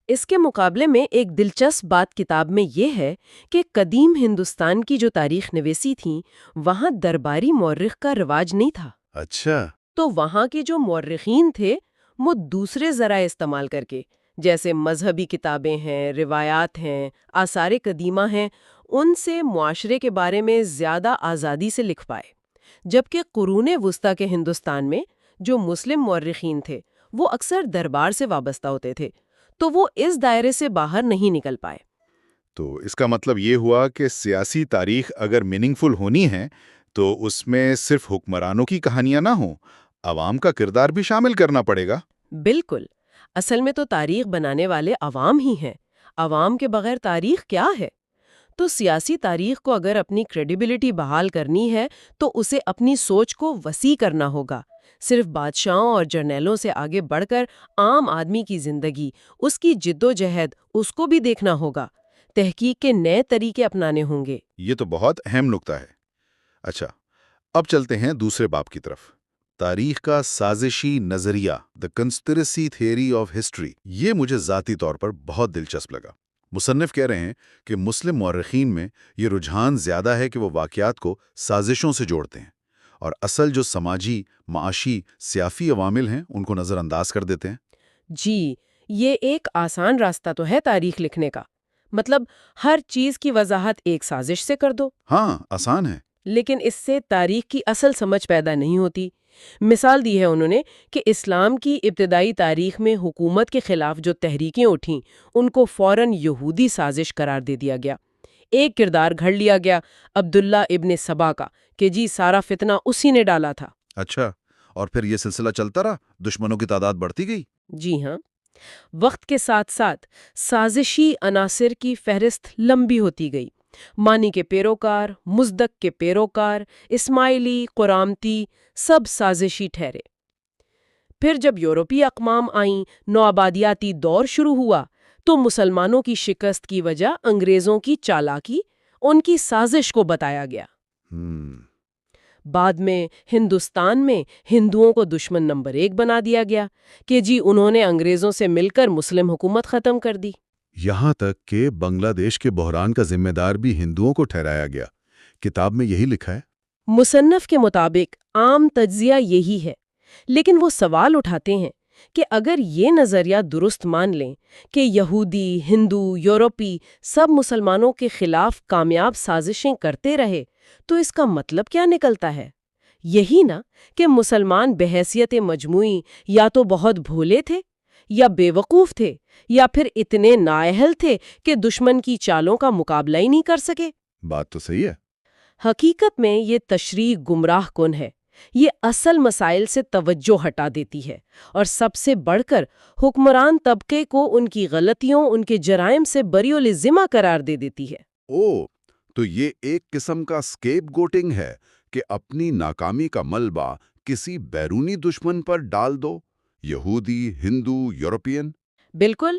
اس کے مقابلے میں ایک دلچسپ بات کتاب میں یہ ہے کہ قدیم ہندوستان کی جو تاریخ نویسی تھیں وہاں درباری مورخ کا رواج نہیں تھا۔ اچھا، تو وہاں کے جو مورخین تھے وہ دوسرے ذرائع استعمال کر کے، جیسے مذہبی کتابیں ہیں، روایات ہیں، آثار قدیمہ ہیں، ان سے معاشرے کے بارے میں زیادہ آزادی سے لکھ پائے۔ جبکہ قرون وسطیٰ کے ہندوستان میں جو مسلم مورخین تھے وہ اکثر دربار سے وابستہ ہوتے تھے، تو وہ اس دائرے سے باہر نہیں نکل پائے۔ تو اس کا مطلب یہ ہوا کہ سیاسی تاریخ اگر میننگ فل ہونی ہے تو اس میں صرف حکمرانوں کی کہانیاں نہ ہوں، عوام کا کردار بھی شامل کرنا پڑے گا۔ بالکل، اصل میں تو تاریخ بنانے والے عوام ہی ہیں۔ عوام کے بغیر تاریخ کیا ہے؟ تو سیاسی تاریخ کو اگر اپنی کریڈیبلٹی بحال کرنی ہے تو اسے اپنی سوچ کو وسیع کرنا ہوگا۔ صرف بادشاہوں اور جرنیلوں سے آگے بڑھ کر عام آدمی کی زندگی، اس کی جد و جہد، اس کو بھی دیکھنا ہوگا۔ تحقیق کے نئے طریقے اپنانے ہوں گے۔ یہ تو بہت اہم نکتہ ہے۔ اچھا، اب چلتے ہیں دوسرے باب کی طرف۔ تاریخ کا سازشی نظریہ، The Conspiracy Theory of History، یہ مجھے ذاتی طور پر بہت دلچسپ لگا۔ مصنف کہہ رہے ہیں کہ مسلم مورخین میں یہ رجحان زیادہ ہے کہ وہ واقعات کو سازشوں سے جوڑتے ہیں اور اصل جو سماجی، معاشی، سیاسی عوامل ہیں ان کو نظر انداز کر دیتے ہیں۔ جی، یہ ایک آسان راستہ تو ہے تاریخ لکھنے کا۔ مطلب ہر چیز کی وضاحت ایک سازش سے کر دو۔ ہاں، آسان ہے۔ لیکن اس سے تاریخ کی اصل سمجھ پیدا نہیں ہوتی۔ مثال دی ہے انہوں نے کہ اسلام کی ابتدائی تاریخ میں حکومت کے خلاف جو تحریکیں اٹھیں ان کو فوراً یہودی سازش قرار دے دیا گیا۔ ایک کردار گھڑ لیا گیا عبداللہ ابن سبا کا کہ جی سارا فتنہ اسی نے ڈالا تھا۔ اچھا، اور پھر یہ سلسلہ چلتا رہا، دشمنوں کی تعداد بڑھتی گئی۔ جی ہاں، وقت کے ساتھ ساتھ سازشی عناصر کی فہرست لمبی ہوتی گئی۔ مانی کے پیروکار، مزدک کے پیروکار، اسماعیلی، قرامتی، سب سازشی ٹھہرے۔ پھر جب یورپی اقوام آئیں، نوآبادیاتی دور شروع ہوا، تو مسلمانوں کی شکست کی وجہ انگریزوں کی چالاکی، ان کی سازش کو بتایا گیا۔ بعد میں ہندوستان میں ہندوؤں کو دشمن نمبر 1 بنا دیا گیا کہ جی انہوں نے انگریزوں سے مل کر مسلم حکومت ختم کر دی۔ یہاں تک کہ بنگلہ دیش کے بحران کا ذمہ دار بھی ہندوؤں کو ٹھہرایا گیا۔ کتاب میں یہی لکھا ہے۔ مصنف کے مطابق عام تجزیہ یہی ہے، لیکن وہ سوال اٹھاتے ہیں کہ اگر یہ نظریہ درست مان لیں کہ یہودی، ہندو، یورپی سب مسلمانوں کے خلاف کامیاب سازشیں کرتے رہے تو اس کا مطلب کیا نکلتا ہے؟ یہی نا کہ مسلمان بحیثیت مجموعی یا تو بہت بھولے تھے، یا بے وقوف تھے، یا پھر اتنے نااہل تھے کہ دشمن کی چالوں کا مقابلہ ہی نہیں کر سکے۔ بات تو صحیح ہے۔ حقیقت میں یہ تشریح گمراہ کن ہے۔ یہ اصل مسائل سے توجہ ہٹا دیتی ہے اور سب سے بڑھ کر حکمران طبقے کو ان کی غلطیوں، ان کے جرائم سے بری الذمہ قرار دے دیتی ہے۔ تو یہ ایک قسم کا اسکیپ گوٹنگ ہے کہ اپنی ناکامی کا ملبہ کسی بیرونی دشمن پر ڈال دو، یہودی، ہندو، یورپین۔ بالکل،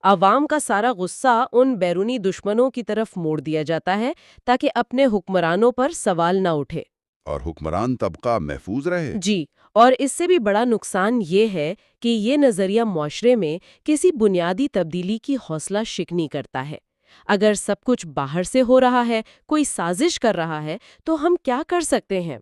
عوام کا سارا غصہ ان بیرونی دشمنوں کی طرف موڑ دیا جاتا ہے تاکہ اپنے حکمرانوں پر سوال نہ اٹھے اور حکمران طبقہ محفوظ رہے۔ جی، اور اس سے بھی بڑا نقصان یہ ہے کہ یہ نظریہ معاشرے میں کسی بنیادی تبدیلی کی حوصلہ شکنی کرتا ہے۔ اگر سب کچھ باہر سے ہو رہا ہے، کوئی سازش کر رہا ہے، تو ہم کیا کر سکتے ہیں؟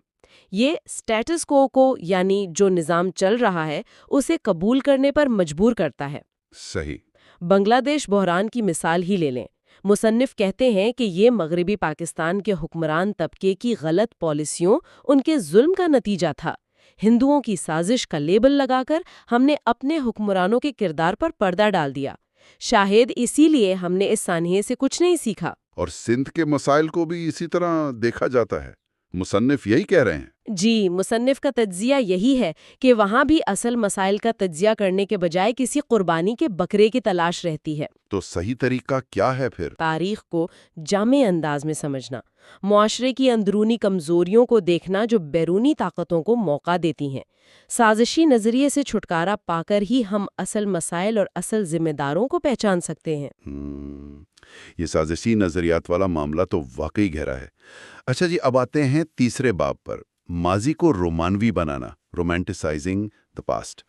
یہ سٹیٹس کو یعنی جو نظام چل رہا ہے اسے قبول کرنے پر مجبور کرتا ہے۔ صحیح۔ بنگلہ دیش بحران کی مثال ہی لے لیں۔ مصنف کہتے ہیں کہ یہ مغربی پاکستان کے حکمران طبقے کی غلط پالیسیوں، ان کے ظلم کا نتیجہ تھا۔ ہندوؤں کی سازش کا لیبل لگا کر ہم نے اپنے حکمرانوں کے کردار پر پردہ ڈال دیا۔ شاید اسی لیے ہم نے اس سانحے سے کچھ نہیں سیکھا۔ اور سندھ کے مسائل کو بھی اسی طرح دیکھا جاتا ہے۔ مصنف یہی کہہ رہے ہیں۔ جی، مصنف کا تجزیہ یہی ہے کہ وہاں بھی اصل مسائل کا تجزیہ کرنے کے بجائے کسی قربانی کے بکرے کی تلاش رہتی ہے۔ تو صحیح طریقہ کیا ہے پھر؟ تاریخ کو جامع انداز میں سمجھنا، معاشرے کی اندرونی کمزوریوں کو دیکھنا جو بیرونی طاقتوں کو موقع دیتی ہیں۔ سازشی نظریے سے چھٹکارا پا کر ہی ہم اصل مسائل اور اصل ذمہ داروں کو پہچان سکتے ہیں۔ یہ سازشی نظریات والا معاملہ تو واقعی گہرا ہے۔ اچھا جی، اب آتے ہیں تیسرے باب پر، ماضی کو رومانوی بنانا، رومانٹیسائزنگ دا پاسٹ۔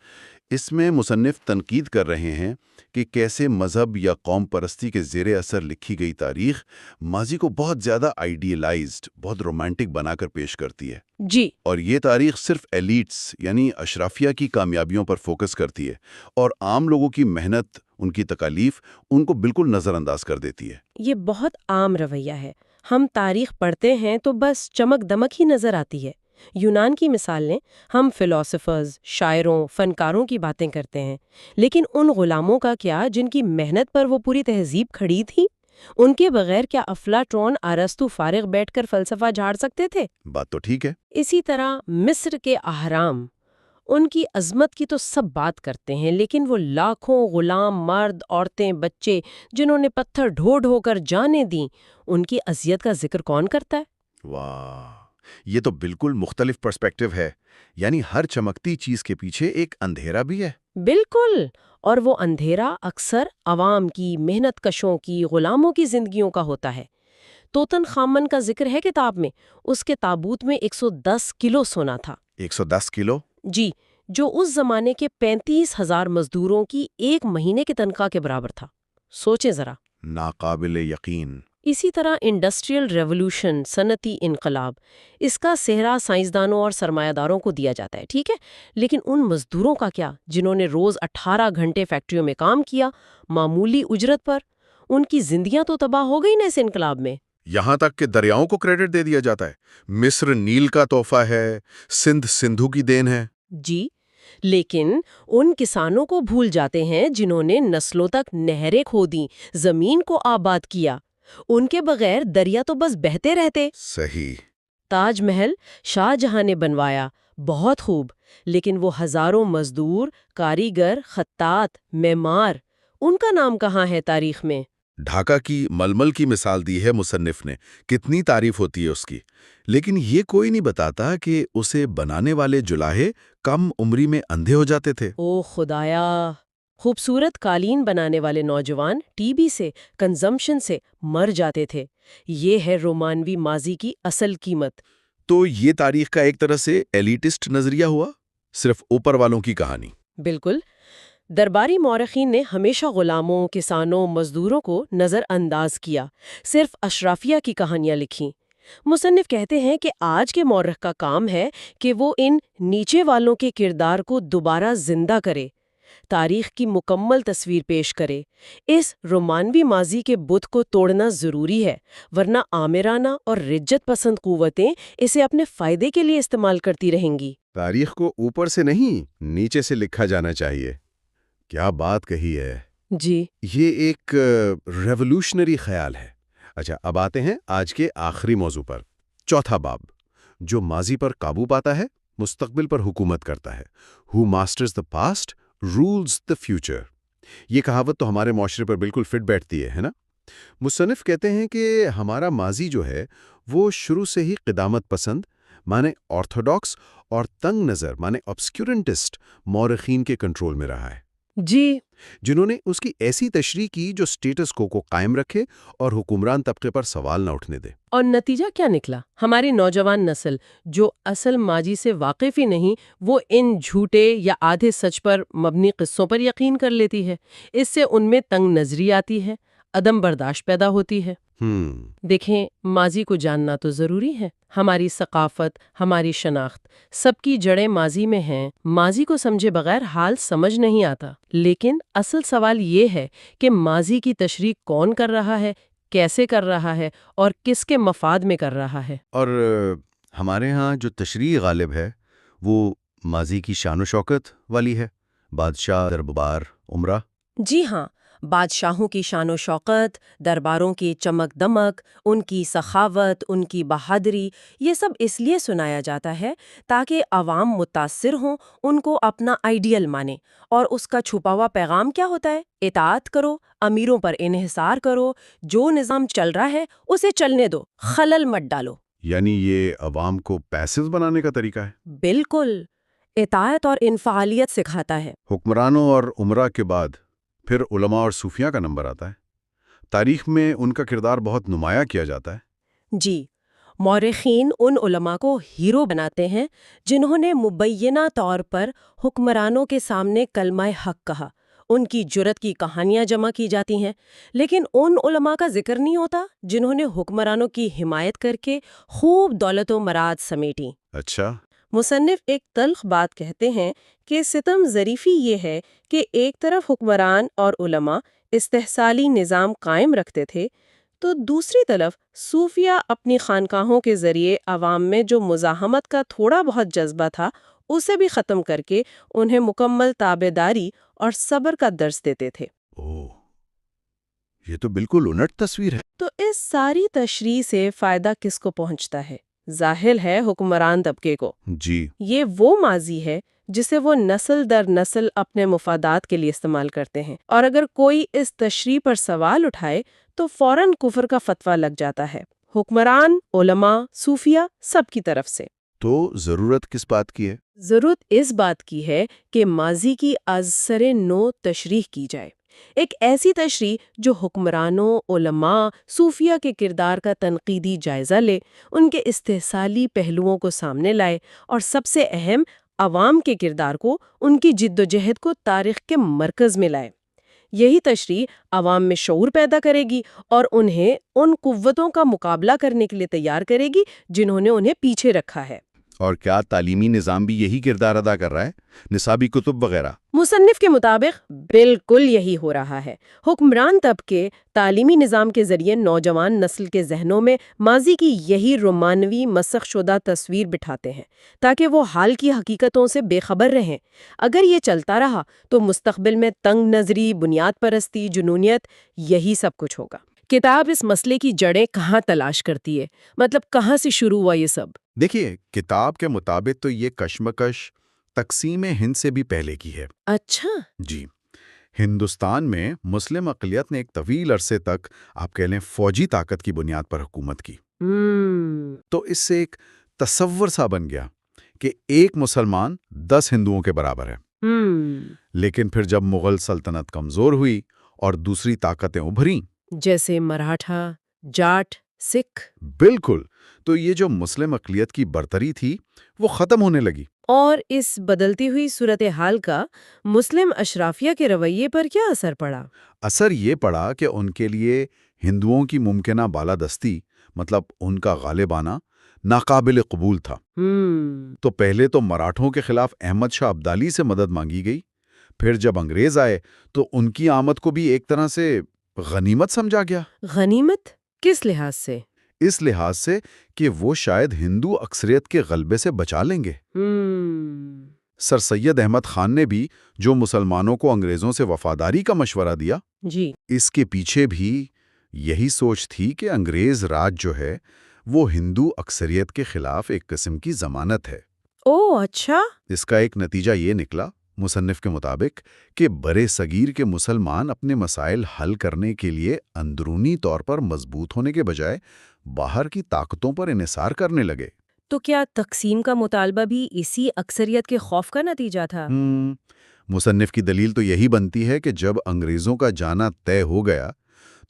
اس میں مصنف تنقید کر رہے ہیں کہ کیسے مذہب یا قوم پرستی کے زیر اثر لکھی گئی تاریخ ماضی کو بہت زیادہ آئیڈیلائزڈ، بہت رومانٹک بنا کر پیش کرتی ہے، جی، اور یہ تاریخ صرف ایلیٹس یعنی اشرافیہ کی کامیابیوں پر فوکس کرتی ہے، اور عام لوگوں کی محنت، ان کی تکالیف ان کو بالکل نظر انداز کر دیتی ہے۔ یہ بہت عام رویہ ہے۔ ہم تاریخ پڑھتے ہیں تو بس چمک دمک ہی نظر آتی ہے۔ یونان کی مثال لیں، ہم فلاسفرز، شاعروں، فنکاروں کی باتیں کرتے ہیں، لیکن ان غلاموں کا کیا جن کی محنت پر وہ پوری تہذیب کھڑی تھی؟ ان کے بغیر کیا افلاطون، ارسطو فارغ بیٹھ کر فلسفہ جھاڑ سکتے تھے؟ بات تو ٹھیک ہے۔ اسی طرح مصر کے اہرام، ان کی عظمت کی تو سب بات کرتے ہیں، لیکن وہ لاکھوں غلام، مرد، عورتیں، بچے جنہوں نے پتھر ڈھو ڈھو کر جانیں دیں، ان کی اذیت کا ذکر کون کرتا ہے؟ واہ، یہ تو بالکل مختلف پرسپیکٹیو ہے، یعنی ہر چمکتی چیز کے پیچھے ایک اندھیرا بھی ہے۔ بالکل، اور وہ اندھیرا اکثر عوام کی، محنت کشوں کی، غلاموں کی زندگیوں کا ہوتا ہے۔ توتن خامن کا ذکر ہے کتاب میں، اس کے تابوت میں 110 کلو سونا تھا۔ 110 کلو؟ جی، جو اس زمانے کے 35,000 مزدوروں کی ایک مہینے کی تنخواہ کے برابر تھا۔ سوچیں ذرا۔ ناقابل یقین۔ اسی طرح انڈسٹریل ریولوشن، صنعتی انقلاب، اس کا سہرا سائنسدانوں اور سرمایہ داروں کو دیا جاتا ہے، ٹھیک ہے، لیکن ان مزدوروں کا کیا جنہوں نے روز 18 گھنٹے فیکٹریوں میں کام کیا، معمولی اجرت پر؟ ان کی زندگیاں تو تباہ ہو گئی نا اس انقلاب میں۔ یہاں تک کہ دریاؤں کو کریڈٹ دے دیا جاتا ہے۔ مصر نیل کا تحفہ ہے، سندھ سندھو کی دین ہے۔ جی، لیکن ان کسانوں کو بھول جاتے ہیں جنہوں نے نسلوں تک نہریں کھودیں، زمین کو آباد کیا۔ ان کے بغیر دریا تو بس بہتے رہتے۔ صحیح۔ تاج محل شاہ جہاں نے بنوایا، بہت خوب، لیکن وہ ہزاروں مزدور، کاریگر، خطاط، معمار، ان کا نام کہاں ہے تاریخ میں؟ ڈھاکہ کی ململ کی مثال دی ہے مصنف نے، کتنی تعریف ہوتی ہے اس کی، لیکن یہ کوئی نہیں بتاتا کہ اسے بنانے والے جولاہے کم عمری میں اندھے ہو جاتے تھے۔ او خدایا! خوبصورت قالین بنانے والے نوجوان ٹی بی سے، کنزمپشن سے مر جاتے تھے۔ یہ ہے رومانوی ماضی کی اصل قیمت۔ تو یہ تاریخ کا ایک طرح سے ایلیٹسٹ نظریہ ہوا، صرف اوپر والوں کی کہانی۔ بالکل، درباری مورخین نے ہمیشہ غلاموں، کسانوں، مزدوروں کو نظر انداز کیا، صرف اشرافیہ کی کہانیاں لکھیں۔ مصنف کہتے ہیں کہ آج کے مورخ کا کام ہے کہ وہ ان نیچے والوں کے کردار کو دوبارہ زندہ کرے، تاریخ کی مکمل تصویر پیش کرے۔ اس رومانوی ماضی کے بت کو توڑنا ضروری ہے، ورنہ آمرانہ اور رجت پسند قوتیں اسے اپنے فائدے کے لیے استعمال کرتی رہیں گی۔ تاریخ کو اوپر سے نہیں، نیچے سے لکھا جانا چاہیے۔ کیا بات کہی ہے! جی، یہ ایک ریولوشنری خیال ہے۔ اچھا، اب آتے ہیں آج کے آخری موضوع پر، چوتھا باب، جو ماضی پر قابو پاتا ہے، مستقبل پر حکومت کرتا ہے۔ Who masters the past rules the future۔ یہ کہاوت تو ہمارے معاشرے پر بالکل فٹ بیٹھتی ہے نا؟ مصنف کہتے ہیں کہ ہمارا ماضی جو ہے وہ شروع سے ہی قدامت پسند مانے آرتھوڈاکس اور تنگ نظر مانے obscurantist مورخین کے کنٹرول میں رہا ہے، جی، جنہوں نے اس کی ایسی تشریح کی جو سٹیٹس کو قائم رکھے اور حکمران طبقے پر سوال نہ اٹھنے دے۔ اور نتیجہ کیا نکلا؟ ہماری نوجوان نسل جو اصل ماضی سے واقف ہی نہیں، وہ ان جھوٹے یا آدھے سچ پر مبنی قصوں پر یقین کر لیتی ہے۔ اس سے ان میں تنگ نظری آتی ہے، عدم برداشت پیدا ہوتی ہے۔ دیکھیں، ماضی کو جاننا تو ضروری ہے۔ ہماری ثقافت، ہماری شناخت، سب کی جڑیں ماضی میں ہیں۔ ماضی کو سمجھے بغیر حال سمجھ نہیں آتا۔ لیکن اصل سوال یہ ہے کہ ماضی کی تشریح کون کر رہا ہے، کیسے کر رہا ہے اور کس کے مفاد میں کر رہا ہے۔ اور ہمارے ہاں جو تشریح غالب ہے وہ ماضی کی شان و شوکت والی ہے، بادشاہ، دربار، عمرہ۔ جی ہاں، بادشاہوں کی شان و شوکت، درباروں کی چمک دمک، ان کی سخاوت، ان کی بہادری، یہ سب اس لیے سنایا جاتا ہے تاکہ عوام متاثر ہوں، ان کو اپنا آئیڈیل مانے۔ اور اس کا چھپا ہوا پیغام کیا ہوتا ہے؟ اطاعت کرو، امیروں پر انحصار کرو، جو نظام چل رہا ہے اسے چلنے دو، خلل مت ڈالو۔ یعنی یہ عوام کو پیسو بنانے کا طریقہ ہے۔ بالکل، اطاعت اور انفعالیت سکھاتا ہے۔ حکمرانوں اور عمرہ کے بعد پھر علماء اور صوفیاء کا نمبر آتا ہے۔ تاریخ میں ان کا کردار بہت نمایاں کیا جاتا ہے۔ جی، مورخین ان علماء کو ہیرو بناتے ہیں جنہوں نے مبینہ طور پر حکمرانوں کے سامنے کلمہ حق کہا. ان کی جرت کی کہانیاں جمع کی جاتی ہیں، لیکن ان علماء کا ذکر نہیں ہوتا جنہوں نے حکمرانوں کی حمایت کر کے خوب دولت و مراد سمیٹیں. اچھا. مصنف ایک تلخ بات کہتے ہیں کہ ستم ظریفی یہ ہے کہ ایک طرف حکمران اور علماء استحصالی نظام قائم رکھتے تھے، تو دوسری طرف صوفیہ اپنی خانقاہوں کے ذریعے عوام میں جو مزاحمت کا تھوڑا بہت جذبہ تھا اسے بھی ختم کر کے انہیں مکمل تابعداری اور صبر کا درس دیتے تھے. اوہ، یہ تو بالکل الٹ تصویر ہے. تو اس ساری تشریح سے فائدہ کس کو پہنچتا ہے؟ ظاہر ہے حکمران طبقے کو. جی. یہ وہ ماضی ہے جسے وہ نسل در نسل اپنے مفادات کے لیے استعمال کرتے ہیں، اور اگر کوئی اس تشریح پر سوال اٹھائے تو فوراً کفر کا فتویٰ لگ جاتا ہے، حکمران، علماء، صوفیہ، سب کی طرف سے. تو ضرورت کس بات کی ہے؟ ضرورت اس بات کی ہے کہ ماضی کی از سر نو تشریح کی جائے، ایک ایسی تشریح جو حکمرانوں، علماء، صوفیہ کے کردار کا تنقیدی جائزہ لے، ان کے استحصالی پہلوؤں کو سامنے لائے، اور سب سے اہم، عوام کے کردار کو، ان کی جد و جہد کو تاریخ کے مرکز میں لائے. یہی تشریح عوام میں شعور پیدا کرے گی اور انہیں ان قوتوں کا مقابلہ کرنے کے لیے تیار کرے گی جنہوں نے انہیں پیچھے رکھا ہے. اور کیا تعلیمی نظام بھی یہی کردار ادا کر رہا ہے؟ نصابی کتب وغیرہ؟ مصنف کے مطابق بالکل یہی ہو رہا ہے. حکمران طبقے تعلیمی نظام کے ذریعے نوجوان نسل کے ذہنوں میں ماضی کی یہی رومانوی مسخ شدہ تصویر بٹھاتے ہیں تاکہ وہ حال کی حقیقتوں سے بے خبر رہیں. اگر یہ چلتا رہا تو مستقبل میں تنگ نظری، بنیاد پرستی، جنونیت، یہی سب کچھ ہوگا. کتاب اس مسئلے کی جڑیں کہاں تلاش کرتی ہے؟ مطلب کہاں سے شروع ہوا یہ سب؟ دیکھیے، کتاب کے مطابق تو یہ کشمکش تقسیم ہند سے بھی پہلے کی ہے. اچھا. جی. ہندوستان میں مسلم اقلیت نے ایک طویل عرصے تک آپ کہہ لیں فوجی طاقت کی بنیاد پر حکومت کی. تو اس سے ایک تصور سا بن گیا کہ ایک مسلمان 10 ہندوؤں کے برابر ہے. لیکن پھر جب مغل سلطنت کمزور ہوئی اور دوسری طاقتیں ابھریں، جیسے مراٹھا، جاٹ، سکھ، بالکل، تو یہ جو مسلم اقلیت کی برتری تھی وہ ختم ہونے لگی. اور اس بدلتی ہوئی صورتحال کا مسلم اشرافیہ کے رویے پر کیا اثر پڑا؟ اثر یہ پڑا کہ ان کے لیے ہندوؤں کی ممکنہ بالادستی، مطلب ان کا غالب آنا، ناقابل قبول تھا. تو پہلے تو مراٹھوں کے خلاف احمد شاہ ابدالی سے مدد مانگی گئی. پھر جب انگریز آئے تو ان کی آمد کو بھی ایک طرح سے غنیمت سمجھا گیا. غنیمت کس لحاظ سے؟ اس لحاظ سے کہ وہ شاید ہندو اکثریت کے غلبے سے بچا لیں گے. سر سید احمد خان نے بھی جو مسلمانوں کو انگریزوں سے وفاداری کا مشورہ دیا، جی، اس کے پیچھے بھی یہی سوچ تھی کہ انگریز راج جو ہے وہ ہندو اکثریت کے خلاف ایک قسم کی ضمانت ہے. اوہ اچھا. اس کا ایک نتیجہ یہ نکلا، مصنف کے مطابق، کہ برے صغیر کے مسلمان اپنے مسائل حل کرنے کے لیے اندرونی طور پر مضبوط ہونے کے بجائے باہر کی طاقتوں پر انحصار کرنے لگے. تو کیا تقسیم کا مطالبہ بھی اسی اکثریت کے خوف کا نتیجہ تھا؟ مصنف کی دلیل تو یہی بنتی ہے کہ جب انگریزوں کا جانا طے ہو گیا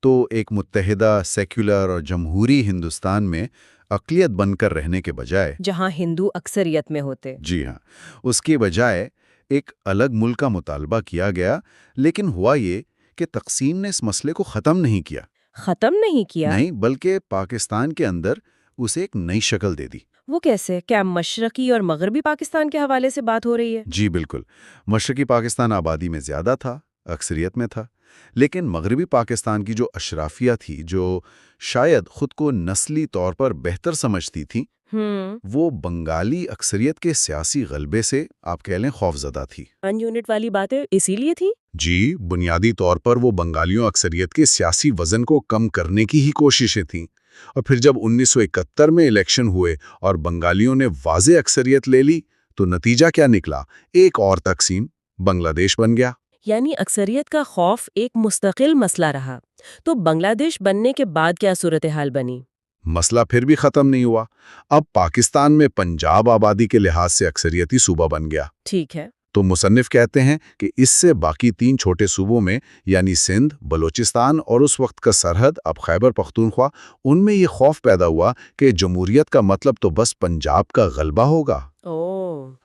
تو ایک متحدہ، سیکولر اور جمہوری ہندوستان میں اقلیت بن کر رہنے کے بجائے، جہاں ہندو اکثریت میں ہوتے، جی ہاں، اس کے بجائے ایک الگ ملک کا مطالبہ کیا گیا. لیکن ہوا یہ کہ تقسیم نے اس مسئلے کو ختم نہیں کیا. ختم نہیں کیا؟ نہیں، بلکہ پاکستان کے اندر اسے ایک نئی شکل دے دی. وہ کیسے؟ کیا مشرقی اور مغربی پاکستان کے حوالے سے بات ہو رہی ہے؟ جی بالکل. مشرقی پاکستان آبادی میں زیادہ تھا، اکثریت میں تھا، لیکن مغربی پاکستان کی جو اشرافیہ تھی، جو شاید خود کو نسلی طور پر بہتر سمجھتی تھی، وہ بنگالی اکثریت کے سیاسی غلبے سے آپ کہہ لیں خوفزدہ تھی. ان یونٹ والی باتیں اسی لیے تھی؟ جی، بنیادی طور پر وہ بنگالیوں اکثریت کے سیاسی وزن کو کم کرنے کی ہی کوششیں تھیں. اور پھر جب 1971 میں الیکشن ہوئے اور بنگالیوں نے واضح اکثریت لے لی تو نتیجہ کیا نکلا؟ ایک اور تقسیم، بنگلہ دیش بن گیا. یعنی اکثریت کا خوف ایک مستقل مسئلہ رہا. تو بنگلہ دیش بننے کے بعد کیا صورتحال بنی؟ مسئلہ پھر بھی ختم نہیں ہوا. اب پاکستان میں پنجاب آبادی کے لحاظ سے اکثریتی صوبہ بن گیا. ٹھیک ہے. تو مصنف کہتے ہیں کہ اس سے باقی 3 چھوٹے صوبوں میں یعنی سندھ، بلوچستان اور اس وقت کا سرحد اب خیبر پختونخوا، ان میں یہ خوف پیدا ہوا کہ جمہوریت کا مطلب تو بس پنجاب کا غلبہ ہوگا۔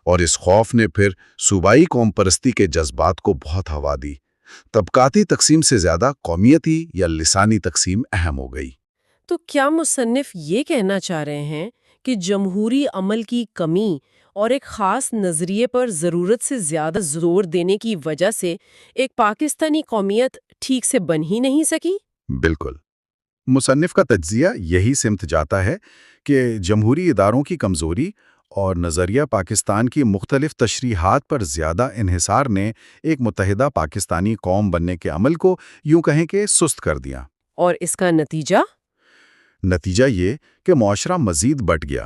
اور اس خوف نے پھر صوبائی قوم پرستی کے جذبات کو بہت ہوا دی۔ طبقاتی تقسیم سے زیادہ قومیتی یا لسانی تقسیم اہم ہو گئی۔ تو کیا مصنف یہ کہنا چاہ رہے ہیں کہ جمہوری عمل کی کمی اور ایک خاص نظریے پر ضرورت سے زیادہ زور دینے کی وجہ سے ایک پاکستانی قومیت ٹھیک سے بن ہی نہیں سکی؟ بالکل۔ مصنف کا تجزیہ یہی سمت جاتا ہے کہ جمہوری اداروں کی کمزوری اور نظریہ پاکستان کی مختلف تشریحات پر زیادہ انحصار نے ایک متحدہ پاکستانی قوم بننے کے عمل کو یوں کہیں کہ سست کر دیا۔ اور اس کا نتیجہ؟ نتیجہ یہ کہ معاشرہ مزید بٹ گیا۔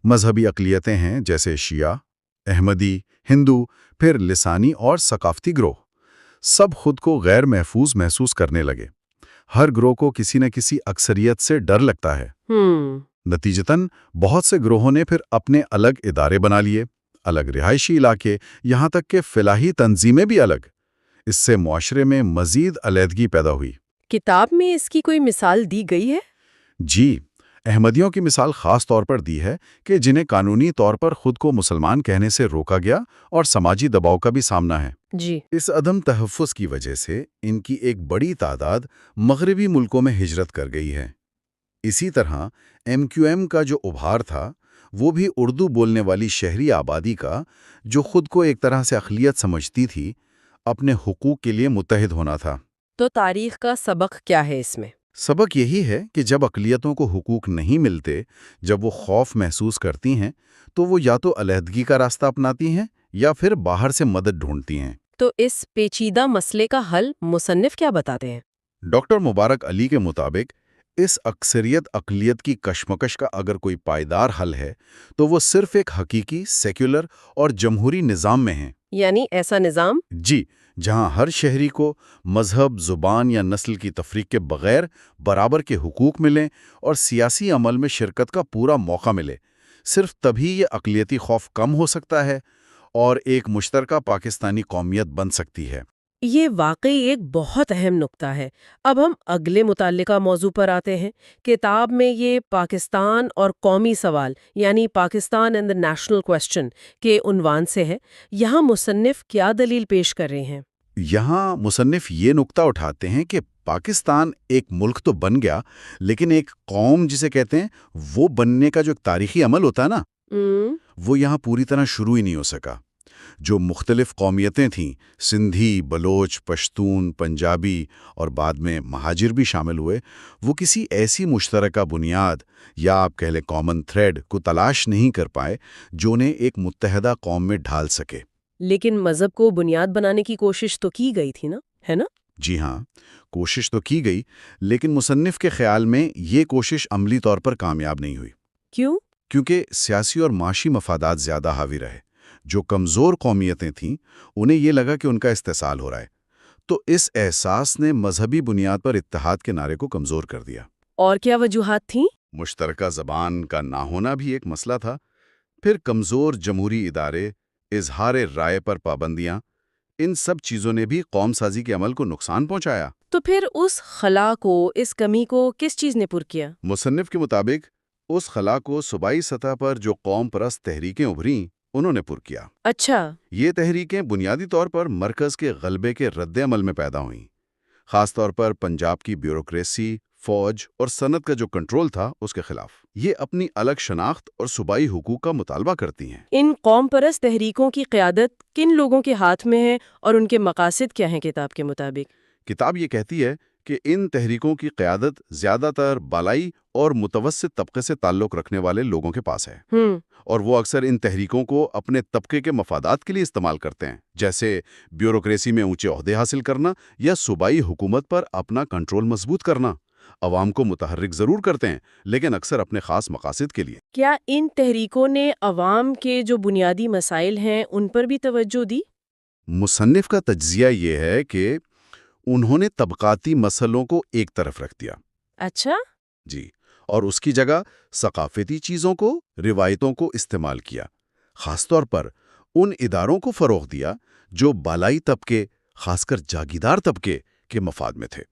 مذہبی اقلیتیں ہیں جیسے شیعہ، احمدی، ہندو، پھر لسانی اور ثقافتی گروہ، سب خود کو غیر محفوظ محسوس کرنے لگے۔ ہر گروہ کو کسی نہ کسی اکثریت سے ڈر لگتا ہے۔ نتیجتاً بہت سے گروہوں نے پھر اپنے الگ ادارے بنا لیے، الگ رہائشی علاقے، یہاں تک کہ فلاحی تنظیمیں بھی الگ۔ اس سے معاشرے میں مزید علیحدگی پیدا ہوئی۔ کتاب میں اس کی کوئی مثال دی گئی ہے؟ جی، احمدیوں کی مثال خاص طور پر دی ہے کہ جنہیں قانونی طور پر خود کو مسلمان کہنے سے روکا گیا اور سماجی دباؤ کا بھی سامنا ہے۔ جی۔ اس عدم تحفظ کی وجہ سے ان کی ایک بڑی تعداد مغربی ملکوں میں ہجرت کر گئی ہے۔ اسی طرح MQM کا جو ابھار تھا وہ بھی اردو بولنے والی شہری آبادی کا، جو خود کو ایک طرح سے اقلیت سمجھتی تھی، اپنے حقوق کے لیے متحد ہونا تھا۔ تو تاریخ کا سبق کیا ہے اس میں؟ سبق یہی ہے کہ جب اقلیتوں کو حقوق نہیں ملتے، جب وہ خوف محسوس کرتی ہیں، تو وہ یا تو علیحدگی کا راستہ اپناتی ہیں یا پھر باہر سے مدد ڈھونڈتی ہیں۔ تو اس پیچیدہ مسئلے کا حل مصنف کیا بتاتے ہیں؟ ڈاکٹر مبارک علی کے مطابق اس اکثریت اقلیت کی کشمکش کا اگر کوئی پائیدار حل ہے تو وہ صرف ایک حقیقی سیکولر اور جمہوری نظام میں ہے۔ یعنی ایسا نظام؟ جی، جہاں ہر شہری کو مذہب، زبان یا نسل کی تفریق کے بغیر برابر کے حقوق ملیں اور سیاسی عمل میں شرکت کا پورا موقع ملے۔ صرف تبھی یہ اقلیتی خوف کم ہو سکتا ہے اور ایک مشترکہ پاکستانی قومیت بن سکتی ہے۔ یہ واقعی ایک بہت اہم نقطہ ہے۔ اب ہم اگلے متعلقہ موضوع پر آتے ہیں۔ کتاب میں یہ پاکستان اور قومی سوال یعنی Pakistan and the national question کے عنوان سے ہے۔ یہاں مصنف کیا دلیل پیش کر رہے ہیں؟ یہاں مصنف یہ نقطہ اٹھاتے ہیں کہ پاکستان ایک ملک تو بن گیا، لیکن ایک قوم جسے کہتے ہیں وہ بننے کا جو ایک تاریخی عمل ہوتا ہے نا، وہ یہاں پوری طرح شروع ہی نہیں ہو سکا۔ جو مختلف قومیتیں تھیں، سندھی، بلوچ، پشتون، پنجابی اور بعد میں مہاجر بھی شامل ہوئے، وہ کسی ایسی مشترکہ بنیاد یا آپ کہہ لیں کامن تھریڈ کو تلاش نہیں کر پائے جو انہیں ایک متحدہ قوم میں ڈھال سکے۔ لیکن مذہب کو بنیاد بنانے کی کوشش تو کی گئی تھی نا، ہے نا؟ جی ہاں، کوشش تو کی گئی، لیکن مصنف کے خیال میں یہ کوشش عملی طور پر کامیاب نہیں ہوئی۔ کیوں؟ کیونکہ سیاسی اور معاشی مفادات زیادہ حاوی رہے۔ جو کمزور قومیتیں تھیں انہیں یہ لگا کہ ان کا استحصال ہو رہا ہے، تو اس احساس نے مذہبی بنیاد پر اتحاد کے نعرے کو کمزور کر دیا۔ اور کیا وجوہات تھیں؟ مشترکہ زبان کا نہ ہونا بھی ایک مسئلہ تھا، پھر کمزور جمہوری ادارے، اظہار رائے پر پابندیاں، ان سب چیزوں نے بھی قوم سازی کے عمل کو نقصان پہنچایا۔ تو پھر اس خلا کو، اس کمی کو کس چیز نے پر کیا؟ مصنف کے مطابق اس خلا کو صوبائی سطح پر جو قوم پرست تحریکیں ابھریں انہوں نے پر کیا۔ اچھا۔ یہ تحریکیں بنیادی طور پر مرکز کے غلبے کے رد عمل میں پیدا ہوئیں، خاص طور پر پنجاب کی بیوروکریسی، فوج اور صنعت کا جو کنٹرول تھا اس کے خلاف۔ یہ اپنی الگ شناخت اور صوبائی حقوق کا مطالبہ کرتی ہیں۔ ان قوم پرست تحریکوں کی قیادت کن لوگوں کے ہاتھ میں ہے اور ان کے مقاصد کیا ہیں کتاب کے مطابق؟ کتاب یہ کہتی ہے کہ ان تحریکوں کی قیادت زیادہ تر بالائی اور متوسط طبقے سے تعلق رکھنے والے لوگوں کے پاس ہے، اور وہ اکثر ان تحریکوں کو اپنے طبقے کے مفادات کے لیے استعمال کرتے ہیں، جیسے بیوروکریسی میں اونچے عہدے حاصل کرنا یا صوبائی حکومت پر اپنا کنٹرول مضبوط کرنا۔ عوام کو متحرک ضرور کرتے ہیں، لیکن اکثر اپنے خاص مقاصد کے لیے۔ کیا ان تحریکوں نے عوام کے جو بنیادی مسائل ہیں ان پر بھی توجہ دی؟ مصنف کا تجزیہ یہ ہے کہ انہوں نے طبقاتی مسئلوں کو ایک طرف رکھ دیا۔ اچھا۔ جی، اور اس کی جگہ ثقافتی چیزوں کو، روایتوں کو استعمال کیا۔ خاص طور پر ان اداروں کو فروغ دیا جو بالائی طبقے، خاص کر جاگیردار طبقے کے مفاد میں تھے۔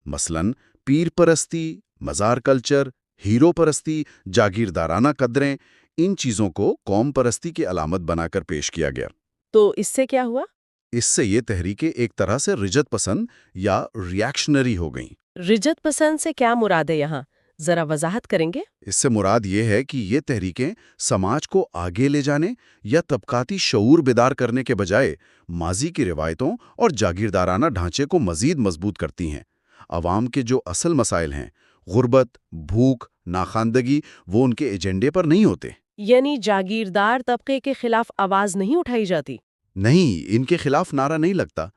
مثلاً پیر پرستی، مزار کلچر، ہیرو پرستی، جاگیردارانہ قدریں، ان چیزوں کو قوم پرستی کی علامت بنا کر پیش کیا گیا۔ تو اس سے کیا ہوا؟ اس سے یہ تحریکیں ایک طرح سے رجت پسند یا ریاکشنری ہو گئیں۔ رجت پسند سے کیا مراد ہے یہاں؟ ذرا وضاحت کریں گے؟ اس سے مراد یہ ہے کہ یہ تحریکیں سماج کو آگے لے جانے یا طبقاتی شعور بیدار کرنے کے بجائے ماضی کی روایتوں اور جاگیردارانہ ڈھانچے کو مزید مضبوط کرتی ہیں۔ عوام کے جو اصل مسائل ہیں، غربت، بھوک، ناخواندگی، وہ ان کے ایجنڈے پر نہیں ہوتے۔ یعنی جاگیردار طبقے کے خلاف آواز نہیں اٹھائی جاتی؟ نہیں، ان کے خلاف نعرہ نہیں لگتا۔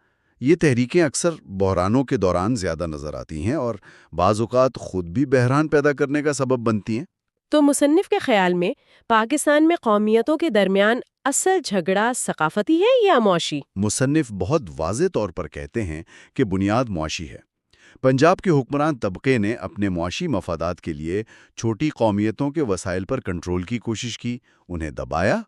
یہ تحریکیں اکثر بحرانوں کے دوران زیادہ نظر آتی ہیں اور بعض اوقات خود بھی بحران پیدا کرنے کا سبب بنتی ہیں۔ تو مصنف کے خیال میں پاکستان میں قومیتوں کے درمیان اصل جھگڑا ثقافتی ہے یا معاشی؟ مصنف بہت واضح طور پر کہتے ہیں کہ بنیاد معاشی ہے۔ پنجاب کے حکمران طبقے نے اپنے معاشی مفادات کے لیے چھوٹی قومیتوں کے وسائل پر کنٹرول کی کوشش کی، انہیں دبایا۔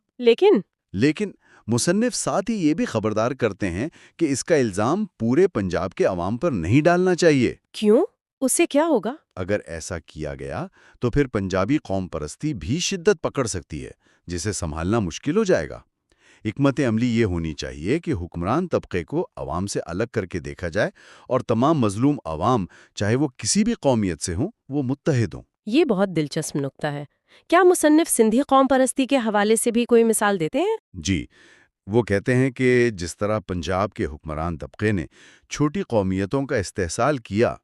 لیکن مصنف ساتھ ہی یہ بھی خبردار کرتے ہیں کہ اس کا الزام پورے پنجاب کے عوام پر نہیں ڈالنا چاہیے۔ کیوں؟ اس سے کیا ہوگا؟ اگر ایسا کیا گیا تو پھر پنجابی قوم پرستی بھی شدت پکڑ سکتی ہے، جسے سنبھالنا مشکل ہو جائے گا۔ حکمت عملی یہ ہونی چاہیے کہ حکمران طبقے کو عوام سے الگ کر کے دیکھا جائے اور تمام مظلوم عوام، چاہے وہ کسی بھی قومیت سے ہوں، وہ متحد ہوں۔ یہ بہت دلچسپ نکتہ ہے۔ کیا مصنف سندھی قوم پرستی کے حوالے سے بھی کوئی مثال دیتے ہیں؟ جی، وہ کہتے ہیں کہ جس طرح پنجاب کے حکمران طبقے نے چھوٹی قومیتوں کا استحصال کیا،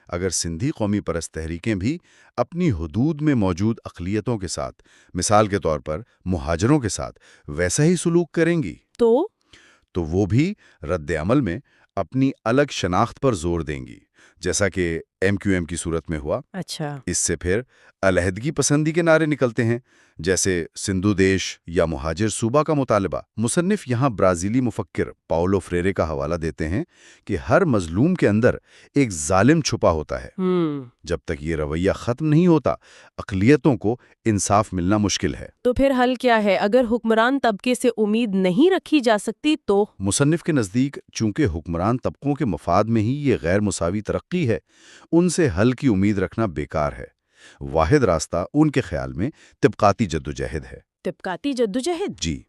اگر سندھی قومی پرست تحریکیں بھی اپنی حدود میں موجود اقلیتوں کے ساتھ، مثال کے طور پر مہاجروں کے ساتھ، ویسا ہی سلوک کریں گی تو وہ بھی رد عمل میں اپنی الگ شناخت پر زور دیں گی، جیسا کہ MQM کی صورت میں ہوا۔ اچھا، اس سے پھر علیحدگی پسندی کے نعرے نکلتے ہیں، جیسے سندھو دیش یا مہاجر صوبہ کا مطالبہ۔ مصنف یہاں برازیلی مفکر پاولو فریرے کا حوالہ دیتے ہیں کہ ہر مظلوم کے اندر ایک ظالم چھپا ہوتا ہے۔ جب تک یہ رویہ ختم نہیں ہوتا، اقلیتوں کو انصاف ملنا مشکل ہے۔ تو پھر حل کیا ہے؟ اگر حکمران طبقے سے امید نہیں رکھی جا سکتی تو؟ مصنف کے نزدیک چونکہ حکمران طبقوں کے مفاد میں ہی یہ غیر مساوی ترقی ہے، ان سے حل کی امید رکھنا بیکار ہے۔ واحد راستہ ان کے خیال میں طبقاتی جدوجہد ہے۔ طبقاتی جدوجہد؟ جی،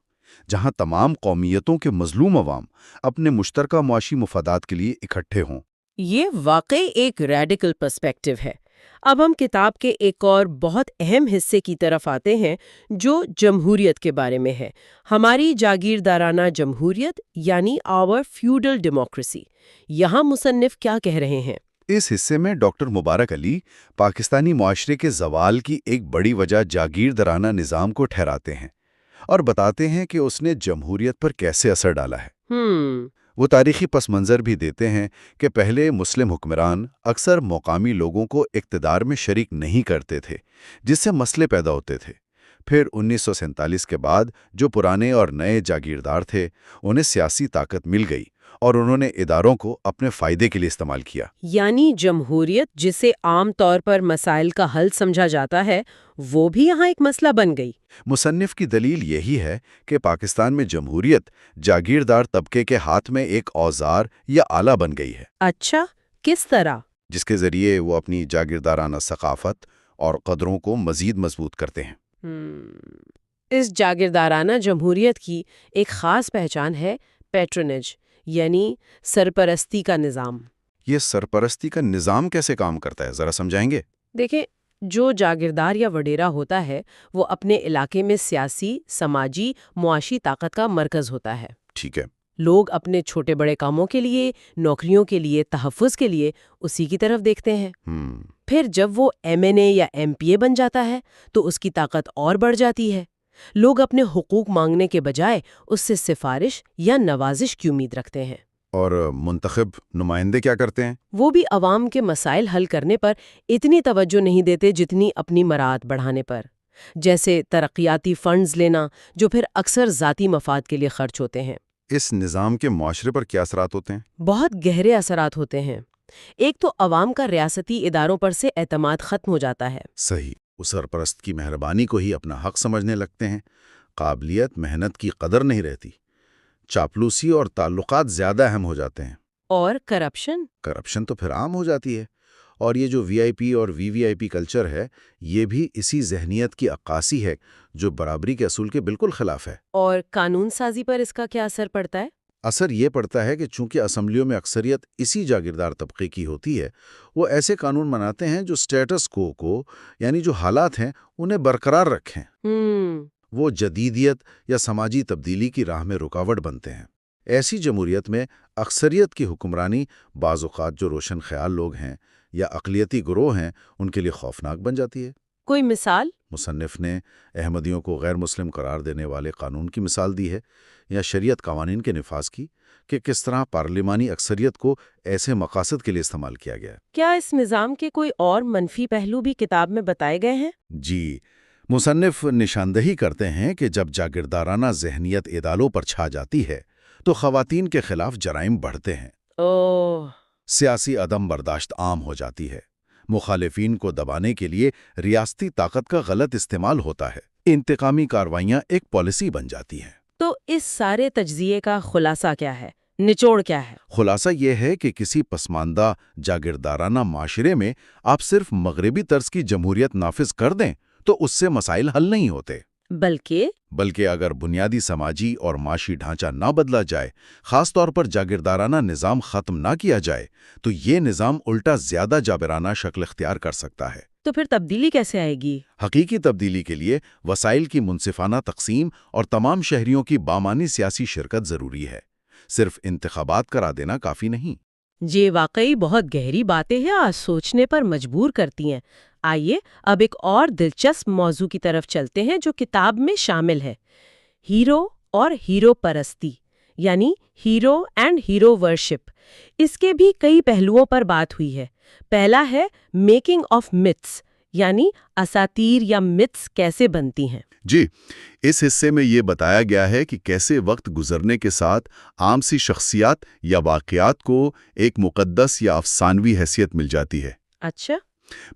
جہاں تمام قومیتوں کے مظلوم عوام اپنے مشترکہ معاشی مفادات کے لیے اکٹھے ہوں۔ یہ واقعی ایک ریڈیکل پرسپیکٹو ہے۔ اب ہم کتاب کے ایک اور بہت اہم حصے کی طرف آتے ہیں جو جمہوریت کے بارے میں ہے، ہماری جاگیردارانہ جمہوریت، یعنی آور فیوڈل ڈیموکریسی۔ یہاں مصنف کیا کہہ رہے ہیں؟ اس حصے میں ڈاکٹر مبارک علی پاکستانی معاشرے کے زوال کی ایک بڑی وجہ جاگیردارانہ نظام کو ٹھہراتے ہیں اور بتاتے ہیں کہ اس نے جمہوریت پر کیسے اثر ڈالا ہے۔ وہ تاریخی پس منظر بھی دیتے ہیں کہ پہلے مسلم حکمران اکثر مقامی لوگوں کو اقتدار میں شریک نہیں کرتے تھے، جس سے مسئلے پیدا ہوتے تھے۔ پھر 1947 کے بعد جو پرانے اور نئے جاگیردار تھے، انہیں سیاسی طاقت مل گئی اور انہوں نے اداروں کو اپنے فائدے کے لیے استعمال کیا۔ یعنی جمہوریت، جسے عام طور پر مسائل کا حل سمجھا جاتا ہے، وہ بھی یہاں ایک مسئلہ بن گئی۔ مصنف کی دلیل یہی ہے کہ پاکستان میں جمہوریت جاگیردار طبقے کے ہاتھ میں ایک اوزار یا آلہ بن گئی ہے۔ اچھا، کس طرح؟ جس کے ذریعے وہ اپنی جاگیردارانہ ثقافت اور قدروں کو مزید مضبوط کرتے ہیں۔ اس جاگیردارانہ جمہوریت کی ایک خاص پہچان ہے پیٹرنیج، یعنی سرپرستی کا نظام۔ یہ سرپرستی کا نظام کیسے کام کرتا ہے، ذرا سمجھائیں گے؟ دیکھیں، جو جاگیردار یا وڈیرا ہوتا ہے وہ اپنے علاقے میں سیاسی، سماجی، معاشی طاقت کا مرکز ہوتا ہے۔ ٹھیک ہے۔ لوگ اپنے چھوٹے بڑے کاموں کے لیے، نوکریوں کے لیے، تحفظ کے لیے اسی کی طرف دیکھتے ہیں۔ پھر جب وہ MNA یا MPA بن جاتا ہے تو اس کی طاقت اور بڑھ جاتی ہے۔ لوگ اپنے حقوق مانگنے کے بجائے اس سے سفارش یا نوازش کی امید رکھتے ہیں۔ اور منتخب نمائندے کیا کرتے ہیں؟ وہ بھی عوام کے مسائل حل کرنے پر اتنی توجہ نہیں دیتے جتنی اپنی مراعات بڑھانے پر، جیسے ترقیاتی فنڈز لینا جو پھر اکثر ذاتی مفاد کے لیے خرچ ہوتے ہیں۔ اس نظام کے معاشرے پر کیا اثرات ہوتے ہیں؟ بہت گہرے اثرات ہوتے ہیں۔ ایک تو عوام کا ریاستی اداروں پر سے اعتماد ختم ہو جاتا ہے۔ صحیح، وہ سرپرست کی مہربانی کو ہی اپنا حق سمجھنے لگتے ہیں۔ قابلیت، محنت کی قدر نہیں رہتی، چاپلوسی اور تعلقات زیادہ اہم ہو جاتے ہیں۔ اور کرپشن تو پھر عام ہو جاتی ہے، اور یہ جو وی آئی پی اور وی آئی پی کلچر ہے، یہ بھی اسی ذہنیت کی عکاسی ہے جو برابری کے اصول کے بالکل خلاف ہے۔ اور قانون سازی پر اس کا کیا اثر پڑتا ہے؟ اثر یہ پڑتا ہے کہ چونکہ اسمبلیوں میں اکثریت اسی جاگیردار طبقے کی ہوتی ہے، وہ ایسے قانون بناتے ہیں جو سٹیٹس کو یعنی جو حالات ہیں انہیں برقرار رکھیں۔ وہ جدیدیت یا سماجی تبدیلی کی راہ میں رکاوٹ بنتے ہیں۔ ایسی جمہوریت میں اکثریت کی حکمرانی بعض اوقات جو روشن خیال لوگ ہیں یا اقلیتی گروہ ہیں ان کے لیے خوفناک بن جاتی ہے۔ کوئی مثال؟ مصنف نے احمدیوں کو غیر مسلم قرار دینے والے قانون کی مثال دی ہے، یا شریعت قوانین کے نفاذ کی، کہ کس طرح پارلیمانی اکثریت کو ایسے مقاصد کے لیے استعمال کیا گیا ہے۔ کیا اس نظام کے کوئی اور منفی پہلو بھی کتاب میں بتائے گئے ہیں؟ جی، مصنف نشاندہی کرتے ہیں کہ جب جاگیردارانہ ذہنیت ادالوں پر چھا جاتی ہے تو خواتین کے خلاف جرائم بڑھتے ہیں، سیاسی عدم برداشت عام ہو جاتی ہے، مخالفین کو دبانے کے لیے ریاستی طاقت کا غلط استعمال ہوتا ہے، انتقامی کارروائیاں ایک پالیسی بن جاتی ہیں۔ تو اس سارے تجزیے کا خلاصہ کیا ہے؟ نچوڑ کیا ہے؟ خلاصہ یہ ہے کہ کسی پسماندہ جاگیردارانہ معاشرے میں آپ صرف مغربی طرز کی جمہوریت نافذ کر دیں تو اس سے مسائل حل نہیں ہوتے، بلکہ اگر بنیادی سماجی اور معاشی ڈھانچہ نہ بدلا جائے، خاص طور پر جاگیردارانہ نظام ختم نہ کیا جائے، تو یہ نظام الٹا زیادہ جابرانہ شکل اختیار کر سکتا ہے۔ تو پھر تبدیلی کیسے آئے گی؟ حقیقی تبدیلی کے لیے وسائل کی منصفانہ تقسیم اور تمام شہریوں کی بامانی سیاسی شرکت ضروری ہے، صرف انتخابات کرا دینا کافی نہیں۔ یہ واقعی بہت گہری باتیں ہیں، آج سوچنے پر مجبور کرتی ہیں۔ آئیے اب ایک اور دلچسپ موضوع کی طرف چلتے ہیں جو کتاب میں شامل ہے، ہیرو اور ہیرو پرستی، یعنی ہیرو اینڈ ہیرو ورشپ۔ اس کے بھی کئی پہلوؤں پر بات ہوئی ہے۔ پہلا ہے میکنگ آف متس، یعنی اساطیر یا متس کیسے بنتی ہیں۔ جی، اس حصے میں یہ بتایا گیا ہے کہ کیسے وقت گزرنے کے ساتھ عام سی شخصیات یا واقعات کو ایک مقدس یا افسانوی حیثیت مل جاتی ہے۔ اچھا۔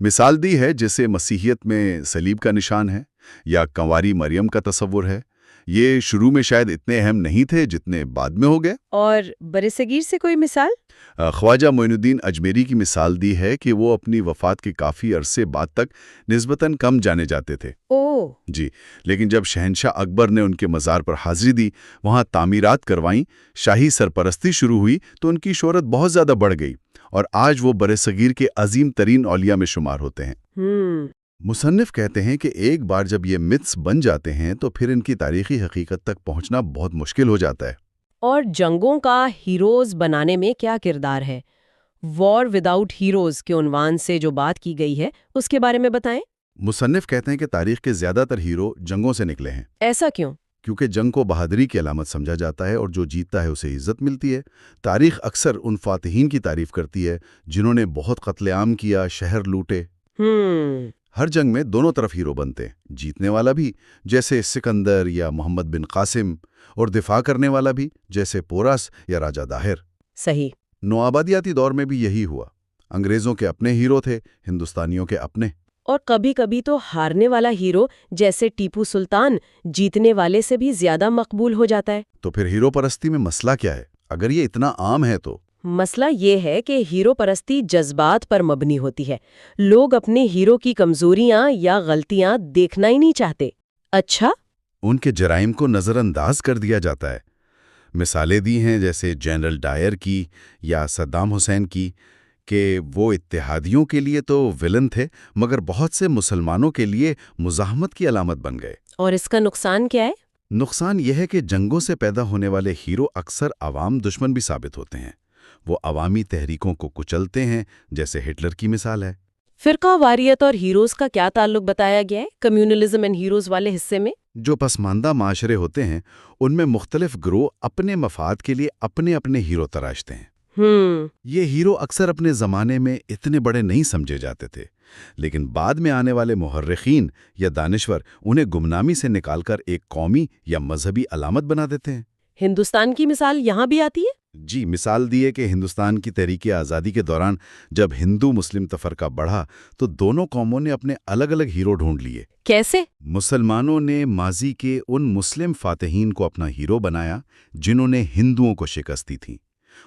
مثال دی ہے جیسے مسیحیت میں صلیب کا نشان ہے یا کنواری مریم کا تصور ہے۔ یہ شروع میں شاید اتنے اہم نہیں تھے جتنے بعد میں ہو گئے۔ اور برصغیر سے کوئی مثال؟ خواجہ معین الدین اجمیری کی مثال دی ہے کہ وہ اپنی وفات کے کافی عرصے بعد تک نسبتاً کم جانے جاتے تھے۔ جی، لیکن جب شہنشاہ اکبر نے ان کے مزار پر حاضری دی، وہاں تعمیرات کروائیں، شاہی سرپرستی شروع ہوئی تو ان کی شہرت بہت زیادہ بڑھ گئی، اور آج وہ برصغیر کے عظیم ترین اولیاء میں شمار ہوتے ہیں۔ مصنف کہتے ہیں کہ ایک بار جب یہ متس بن جاتے ہیں تو پھر ان کی تاریخی حقیقت تک پہنچنا بہت مشکل ہو جاتا ہے۔ اور جنگوں کا ہیروز بنانے میں کیا کردار ہے؟ وار وداؤٹ ہیروز کے عنوان سے جو بات کی گئی ہے اس کے بارے میں بتائیں۔ مصنف کہتے ہیں کہ تاریخ کے زیادہ تر ہیرو جنگوں سے نکلے ہیں۔ ایسا کیوں؟ کیونکہ جنگ کو بہادری کی علامت سمجھا جاتا ہے، اور جو جیتتا ہے اسے عزت ملتی ہے۔ تاریخ اکثر ان فاتحین کی تعریف کرتی ہے جنہوں نے بہت قتل عام کیا، شہر لوٹے۔ ہر جنگ میں دونوں طرف ہیرو بنتے ہیں، جیتنے والا بھی جیسے سکندر یا محمد بن قاسم، اور دفاع کرنے والا بھی جیسے پورس یا راجہ داہر۔ صحیح۔ نوآبادیاتی دور میں بھی یہی ہوا، انگریزوں کے اپنے ہیرو تھے، ہندوستانیوں کے اپنے۔ اور کبھی کبھی تو ہارنے والا ہیرو جیسے ٹیپو سلطان جیتنے والے سے بھی زیادہ مقبول ہو جاتا ہے۔ تو پھر ہیرو پرستی میں مسئلہ کیا ہے؟ اگر یہ اتنا عام ہے تو مسئلہ یہ ہے کہ ہیرو پرستی جذبات پر مبنی ہوتی ہے۔ لوگ اپنے ہیرو کی کمزوریاں یا غلطیاں دیکھنا ہی نہیں چاہتے۔ اچھا، ان کے جرائم کو نظر انداز کر دیا جاتا ہے۔ مثالیں دی ہیں جیسے جنرل ڈائر کی یا صدام حسین کی، کہ وہ اتحادیوں کے لیے تو ولن تھے مگر بہت سے مسلمانوں کے لیے مزاحمت کی علامت بن گئے۔ اور اس کا نقصان کیا ہے؟ نقصان یہ ہے کہ جنگوں سے پیدا ہونے والے ہیرو اکثر عوام دشمن بھی ثابت ہوتے ہیں۔ وہ عوامی تحریکوں کو کچلتے ہیں، جیسے ہٹلر کی مثال ہے۔ فرقہ واریت اور ہیروز کا کیا تعلق بتایا گیا ہے کمیونلزم اینڈ ہیروز والے حصے میں؟ جو پسماندہ معاشرے ہوتے ہیں ان میں مختلف گروہ اپنے مفاد کے لیے اپنے اپنے ہیرو تراشتے ہیں۔ یہ ہیرو اکثر اپنے زمانے میں اتنے بڑے نہیں سمجھے جاتے تھے، لیکن بعد میں آنے والے محرخین یا دانشور انہیں گمنامی سے نکال کر ایک قومی یا مذہبی علامت بنا دیتے ہیں۔ ہندوستان کی مثال یہاں بھی آتی ہے؟ جی، مثال دیے کہ ہندوستان کی تحریک آزادی کے دوران جب ہندو مسلم تفرقہ بڑھا تو دونوں قوموں نے اپنے الگ الگ ہیرو ڈھونڈ لیے۔ کیسے؟ مسلمانوں نے ماضی کے ان مسلم فاتحین کو اپنا ہیرو بنایا جنہوں نے ہندوؤں کو شکست دی تھی،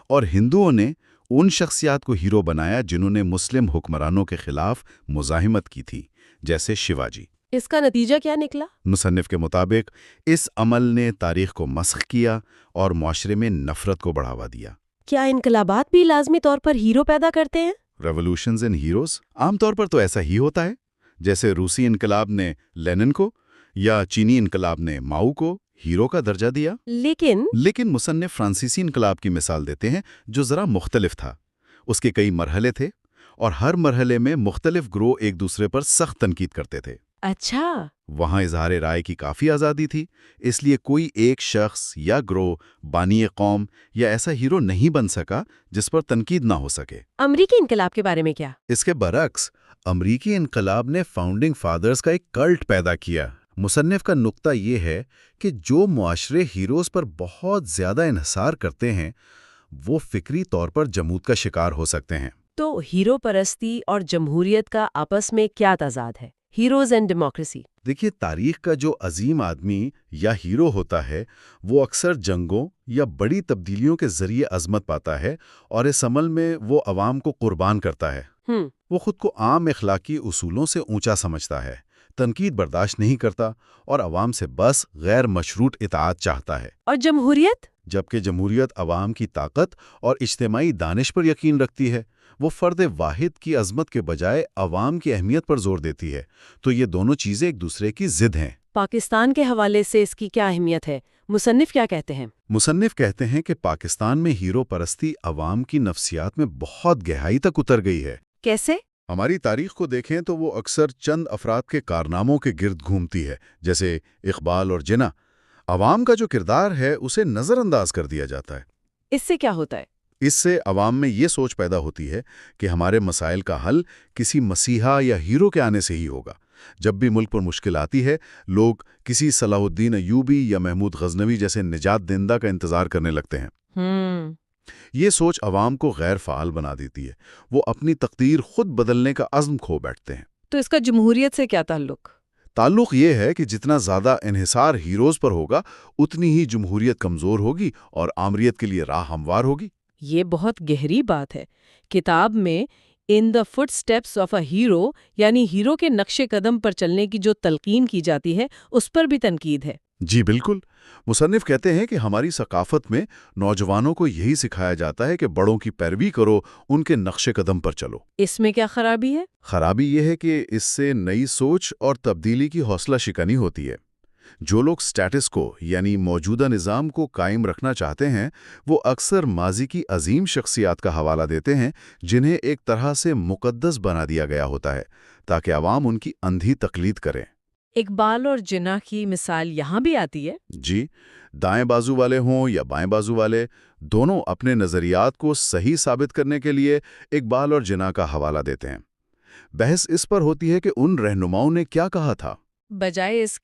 اور ہندوؤں نے ان شخصیات کو ہیرو بنایا جنہوں نے مسلم حکمرانوں کے خلاف مزاحمت کی تھی، جیسے شیواجی۔ اس کا نتیجہ کیا نکلا؟ مصنف کے مطابق اس عمل نے تاریخ کو مسخ کیا اور معاشرے میں نفرت کو بڑھاوا دیا۔ کیا انقلابات بھی لازمی طور پر ہیرو پیدا کرتے ہیں؟ ریولوشنز اینڈ ہیروز عام طور پر تو ایسا ہی ہوتا ہے، جیسے روسی انقلاب نے لینن کو یا چینی انقلاب نے ماؤ کو ہیرو کا درجہ دیا۔ لیکن مصنف فرانسیسی انقلاب کی مثال دیتے ہیں جو ذرا مختلف تھا۔ اس کے کئی مرحلے تھے اور ہر مرحلے میں مختلف گروہ ایک دوسرے پر سخت تنقید کرتے تھے۔ اچھا۔ وہاں اظہار رائے کی کافی آزادی تھی، اس لیے کوئی ایک شخص یا گروہ بانی قوم یا ایسا ہیرو نہیں بن سکا جس پر تنقید نہ ہو سکے۔ امریکی انقلاب کے بارے میں کیا؟ اس کے برعکس امریکی انقلاب نے فاؤنڈنگ فادرز کا ایک کلٹ پیدا کیا۔ مصنف کا نقطہ یہ ہے کہ جو معاشرے ہیروز پر بہت زیادہ انحصار کرتے ہیں وہ فکری طور پر جمود کا شکار ہو سکتے ہیں۔ تو ہیرو پرستی اور جمہوریت کا آپس میں کیا تضاد ہے؟ Heroes and democracy. دیکھیے، تاریخ کا جو عظیم آدمی یا ہیرو ہوتا ہے وہ اکثر جنگوں یا بڑی تبدیلیوں کے ذریعے عظمت پاتا ہے، اور اس عمل میں وہ عوام کو قربان کرتا ہے۔ وہ خود کو عام اخلاقی اصولوں سے اونچا سمجھتا ہے، تنقید برداشت نہیں کرتا اور عوام سے بس غیر مشروط اطاعت چاہتا ہے۔ اور جمہوریت؟ جبکہ جمہوریت عوام کی طاقت اور اجتماعی دانش پر یقین رکھتی ہے، وہ فرد واحد کی عظمت کے بجائے عوام کی اہمیت پر زور دیتی ہے۔ تو یہ دونوں چیزیں ایک دوسرے کی ضد ہیں۔ پاکستان کے حوالے سے اس کی کیا اہمیت ہے؟ مصنف کیا کہتے ہیں؟ مصنف کہتے ہیں کہ پاکستان میں ہیرو پرستی عوام کی نفسیات میں بہت گہرائی تک اتر گئی ہے۔ کیسے؟ ہماری تاریخ کو دیکھیں تو وہ اکثر چند افراد کے کارناموں کے گرد گھومتی ہے، جیسے اقبال اور جناح۔ عوام کا جو کردار ہے اسے نظر انداز کر دیا جاتا ہے۔ اس سے کیا ہوتا ہے؟ اس سے عوام میں یہ سوچ پیدا ہوتی ہے کہ ہمارے مسائل کا حل کسی مسیحا یا ہیرو کے آنے سے ہی ہوگا۔ جب بھی ملک پر مشکل آتی ہے، لوگ کسی صلاح الدین ایوبی یا محمود غزنوی جیسے نجات دہندہ کا انتظار کرنے لگتے ہیں۔ یہ سوچ عوام کو غیر فعال بنا دیتی ہے، وہ اپنی تقدیر خود بدلنے کا عزم کھو بیٹھتے ہیں۔ تو اس کا جمہوریت سے کیا تعلق یہ ہے کہ جتنا زیادہ انحصار ہیروز پر ہوگا اتنی ہی جمہوریت کمزور ہوگی اور آمریت کے لیے راہ ہموار ہوگی۔ یہ بہت گہری بات ہے۔ کتاب میں in the footsteps of a hero یعنی ہیرو کے نقش قدم پر چلنے کی جو تلقین کی جاتی ہے اس پر بھی تنقید ہے۔ جی بالکل۔ مصنف کہتے ہیں کہ ہماری ثقافت میں نوجوانوں کو یہی سکھایا جاتا ہے کہ بڑوں کی پیروی کرو، ان کے نقش قدم پر چلو۔ اس میں کیا خرابی ہے؟ خرابی یہ ہے کہ اس سے نئی سوچ اور تبدیلی کی حوصلہ شکنی ہوتی ہے۔ جو لوگ سٹیٹس کو یعنی موجودہ نظام کو قائم رکھنا چاہتے ہیں وہ اکثر ماضی کی عظیم شخصیات کا حوالہ دیتے ہیں جنہیں ایک طرح سے مقدس بنا دیا گیا ہوتا ہے تاکہ عوام ان کی اندھی تقلید کریں۔ اقبال اور جناح کی مثال یہاں بھی آتی ہے؟ جی، دائیں بازو والے ہوں یا بائیں بازو والے، دونوں اپنے نظریات کو صحیح ثابت کرنے کے لیے اقبال اور جناح کا حوالہ دیتے ہیں۔ بحث اس پر ہوتی ہے کہ ان رہنماؤں نے کیا کہا تھا، بجائے اس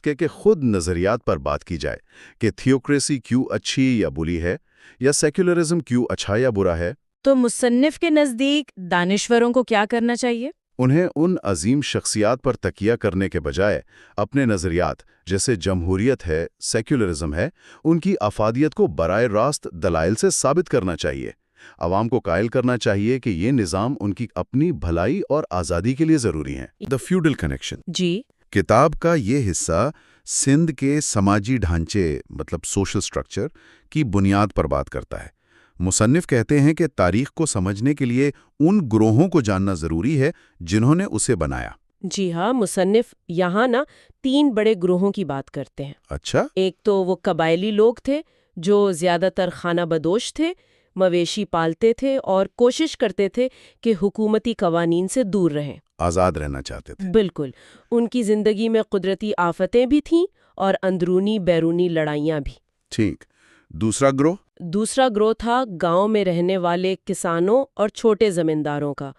کے کہ خود نظریات پر بات کی جائے کہ تھیوکریسی کیوں اچھی یا بری ہے یا سیکولرزم کیوں اچھا یا برا ہے۔ تو مصنف کے نزدیک دانشوروں کو کیا کرنا چاہیے؟ انہیں ان عظیم شخصیات پر تکیہ کرنے کے بجائے اپنے نظریات جیسے جمہوریت ہے، سیکولرزم ہے، ان کی افادیت کو براہ راست دلائل سے ثابت کرنا چاہیے۔ عوام کو قائل کرنا چاہیے کہ یہ نظام ان کی اپنی بھلائی اور آزادی کے لیے ضروری ہیں۔ دا فیوڈل کنیکشن جی، کتاب کا یہ حصہ سندھ کے سماجی ڈھانچے مطلب سوشل سٹرکچر کی بنیاد پر بات کرتا ہے۔ مصنف کہتے ہیں کہ تاریخ کو سمجھنے کے لیے ان گروہوں کو جاننا ضروری ہے جنہوں نے اسے بنایا۔ جی ہاں، مصنف یہاں 3 بڑے گروہوں کی بات کرتے ہیں۔ اچھا۔ ایک تو وہ قبائلی لوگ تھے جو زیادہ تر خانہ بدوش تھے، مویشی پالتے تھے اور کوشش کرتے تھے کہ حکومتی قوانین سے دور رہیں، آزاد رہنا چاہتے تھے۔ بالکل۔ ان کی زندگی میں قدرتی آفتیں بھی تھیں اور اندرونی بیرونی لڑائیاں بھی۔ ٹھیک۔ دوسرا گروہ تھا گاؤں میں رہنے والے کسانوں اور چھوٹے زمینداروں کا۔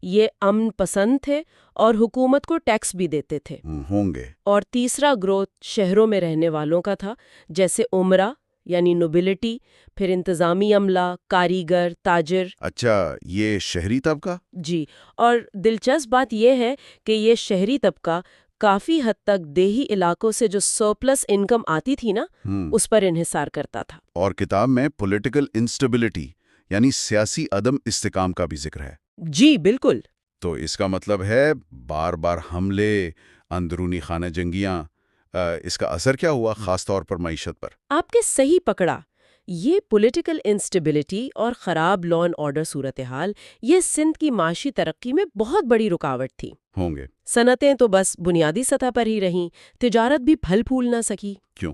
یہ امن پسند تھے اور حکومت کو ٹیکس بھی دیتے تھے۔ ہوں گے۔ اور تیسرا گروہ شہروں میں رہنے والوں کا تھا، جیسے امرا یعنی نوبلٹی، پھر انتظامی عملہ، کاریگر، تاجر. اچھا، یہ شہری طبقہ؟ جی، اور دلچسپ بات یہ ہے کہ یہ شہری طبقہ کافی حد تک دیہی علاقوں سے جو سرپلس انکم آتی تھی نا، اس پر انحصار کرتا تھا. اور کتاب میں پولیٹیکل انسٹیبلٹی یعنی سیاسی عدم استحکام کا بھی ذکر ہے. جی بالکل. تو اس کا مطلب ہے بار بار حملے، اندرونی خانہ جنگیاں، اس کا اثر کیا ہوا خاص طور پر معیشت پر؟ آپ کے صحیح پکڑا. یہ پولیٹیکل انسٹیبلٹی اور خراب لا اینڈ آرڈر صورتحال یہ سندھ کی معاشی ترقی میں بہت بڑی رکاوٹ تھی. ہوں گے. صنعتیں تو بس بنیادی سطح پر ہی رہیں، تجارت بھی پھل پھول نہ سکی. کیوں؟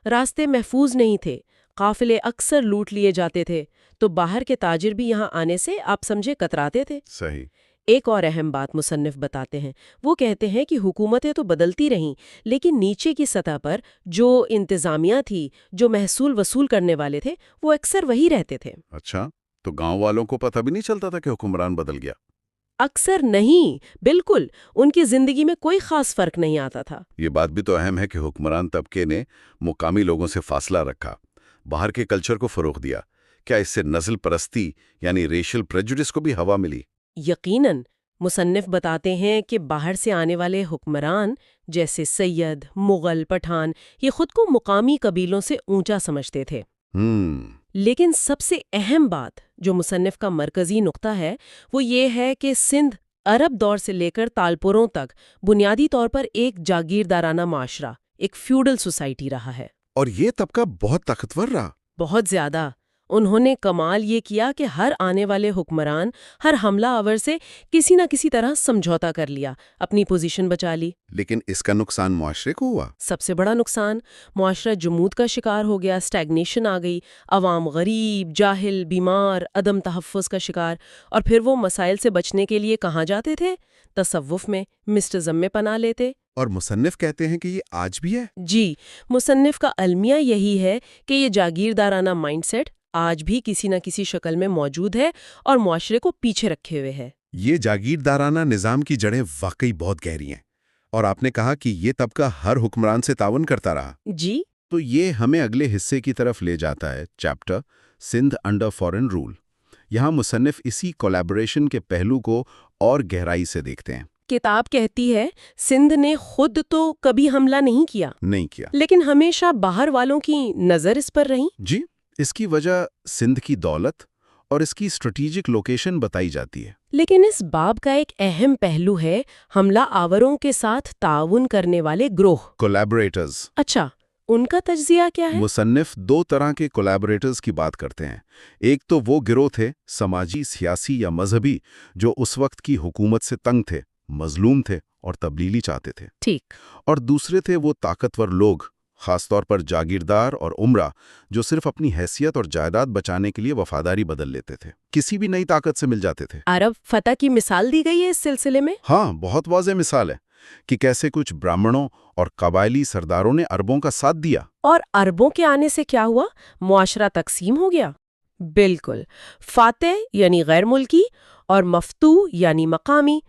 راستے محفوظ نہیں تھے، قافلے اکثر لوٹ لیے جاتے تھے، تو باہر کے تاجر بھی یہاں آنے سے آپ سمجھے کتراتے تھے. صحیح. ایک اور اہم بات مصنف بتاتے ہیں. وہ کہتے ہیں کہ حکومتیں تو بدلتی رہیں، لیکن نیچے کی سطح پر جو انتظامیہ تھی، جو محصول وصول کرنے والے تھے، وہ اکثر وہی رہتے تھے. اچھا، تو گاؤں والوں کو پتہ بھی نہیں چلتا تھا کہ حکمران بدل گیا؟ اکثر نہیں، بالکل. ان کی زندگی میں کوئی خاص فرق نہیں آتا تھا. یہ بات بھی تو اہم ہے کہ حکمران طبقے نے مقامی لوگوں سے فاصلہ رکھا، باہر کے کلچر کو فروغ دیا. کیا اس سے نسل پرستی یعنی ریشل پریجوڈس کو بھی ہوا ملی؟ یقیناً. مصنف بتاتے ہیں کہ باہر سے آنے والے حکمران جیسے سید، مغل، پٹھان یہ خود کو مقامی قبیلوں سے اونچا سمجھتے تھے. لیکن سب سے اہم بات جو مصنف کا مرکزی نقطہ ہے وہ یہ ہے کہ سندھ عرب دور سے لے کر تالپوروں تک بنیادی طور پر ایک جاگیردارانہ معاشرہ، ایک فیوڈل سوسائٹی رہا ہے. اور یہ طبقہ بہت طاقتور رہا. بہت زیادہ. انہوں نے کمال یہ کیا کہ ہر آنے والے حکمران، ہر حملہ آور سے کسی نہ کسی طرح سمجھوتا کر لیا، اپنی پوزیشن بچا لی. لیکن اس کا نقصان معاشرے کو ہوا. سب سے بڑا نقصان معاشرہ جمود کا شکار ہو گیا، اسٹیگنیشن آ گئی، عوام غریب، جاہل، بیمار، عدم تحفظ کا شکار. اور پھر وہ مسائل سے بچنے کے لیے کہاں جاتے تھے؟ تصوف میں، مسٹزم میں پناہ لیتے. اور مصنف کہتے ہیں کہ یہ آج بھی ہے. جی، مصنف کا المیہ یہی ہے کہ یہ جاگیردارانہ مائنڈ سیٹ آج بھی کسی نہ کسی شکل میں موجود ہے اور معاشرے کو پیچھے رکھے ہوئے ہے. یہ جاگیردارانہ نظام کی جڑیں واقعی بہت گہری ہیں، اور آپ نے کہا کہ یہ طبقہ ہر حکمران سے تعاون کرتا رہا. جی. تو یہ ہمیں اگلے حصے کی طرف لے جاتا ہے، chapter Sindh under foreign rule. یہاں مصنف اسی کولیبوریشن کے پہلو کو اور گہرائی سے دیکھتے ہیں. کتاب کہتی ہے سندھ نے خود تو کبھی حملہ نہیں کیا، لیکن ہمیشہ باہر والوں کی نظر اس پر رہی. جی، اس کی وجہ سندھ کی دولت اور اس کی اسٹریٹجک لوکیشن بتائی جاتی ہے. لیکن اس باب کا ایک اہم پہلو ہے حملہ آوروں کے ساتھ تعاون کرنے والے گروہ، کولیبوریٹرز. اچھا، ان کا تجزیہ کیا ہے؟ مصنف دو طرح کے کولیبوریٹرز کی بات کرتے ہیں. ایک تو وہ گروہ تھے سماجی، سیاسی یا مذہبی جو اس وقت کی حکومت سے تنگ تھے، مظلوم تھے اور تبدیلی چاہتے تھے. ٹھیک. اور دوسرے تھے وہ طاقتور لوگ، خاص طور پر جاگیردار اور عمرہ، جو صرف اپنی حیثیت اور جائیداد بچانے کے لیے وفاداری بدل لیتے تھے، کسی بھی نئی طاقت سے مل جاتے تھے. عرب فتح کی مثال دی گئی ہے اس سلسلے میں. ہاں، بہت واضح مثال ہے کہ کیسے کچھ برہمنوں اور قبائلی سرداروں نے عربوں کا ساتھ دیا. اور عربوں کے آنے سے کیا ہوا؟ معاشرہ تقسیم ہو گیا. بالکل. فاتح یعنی غیر ملکی اور مفتوح یعنی مقامی.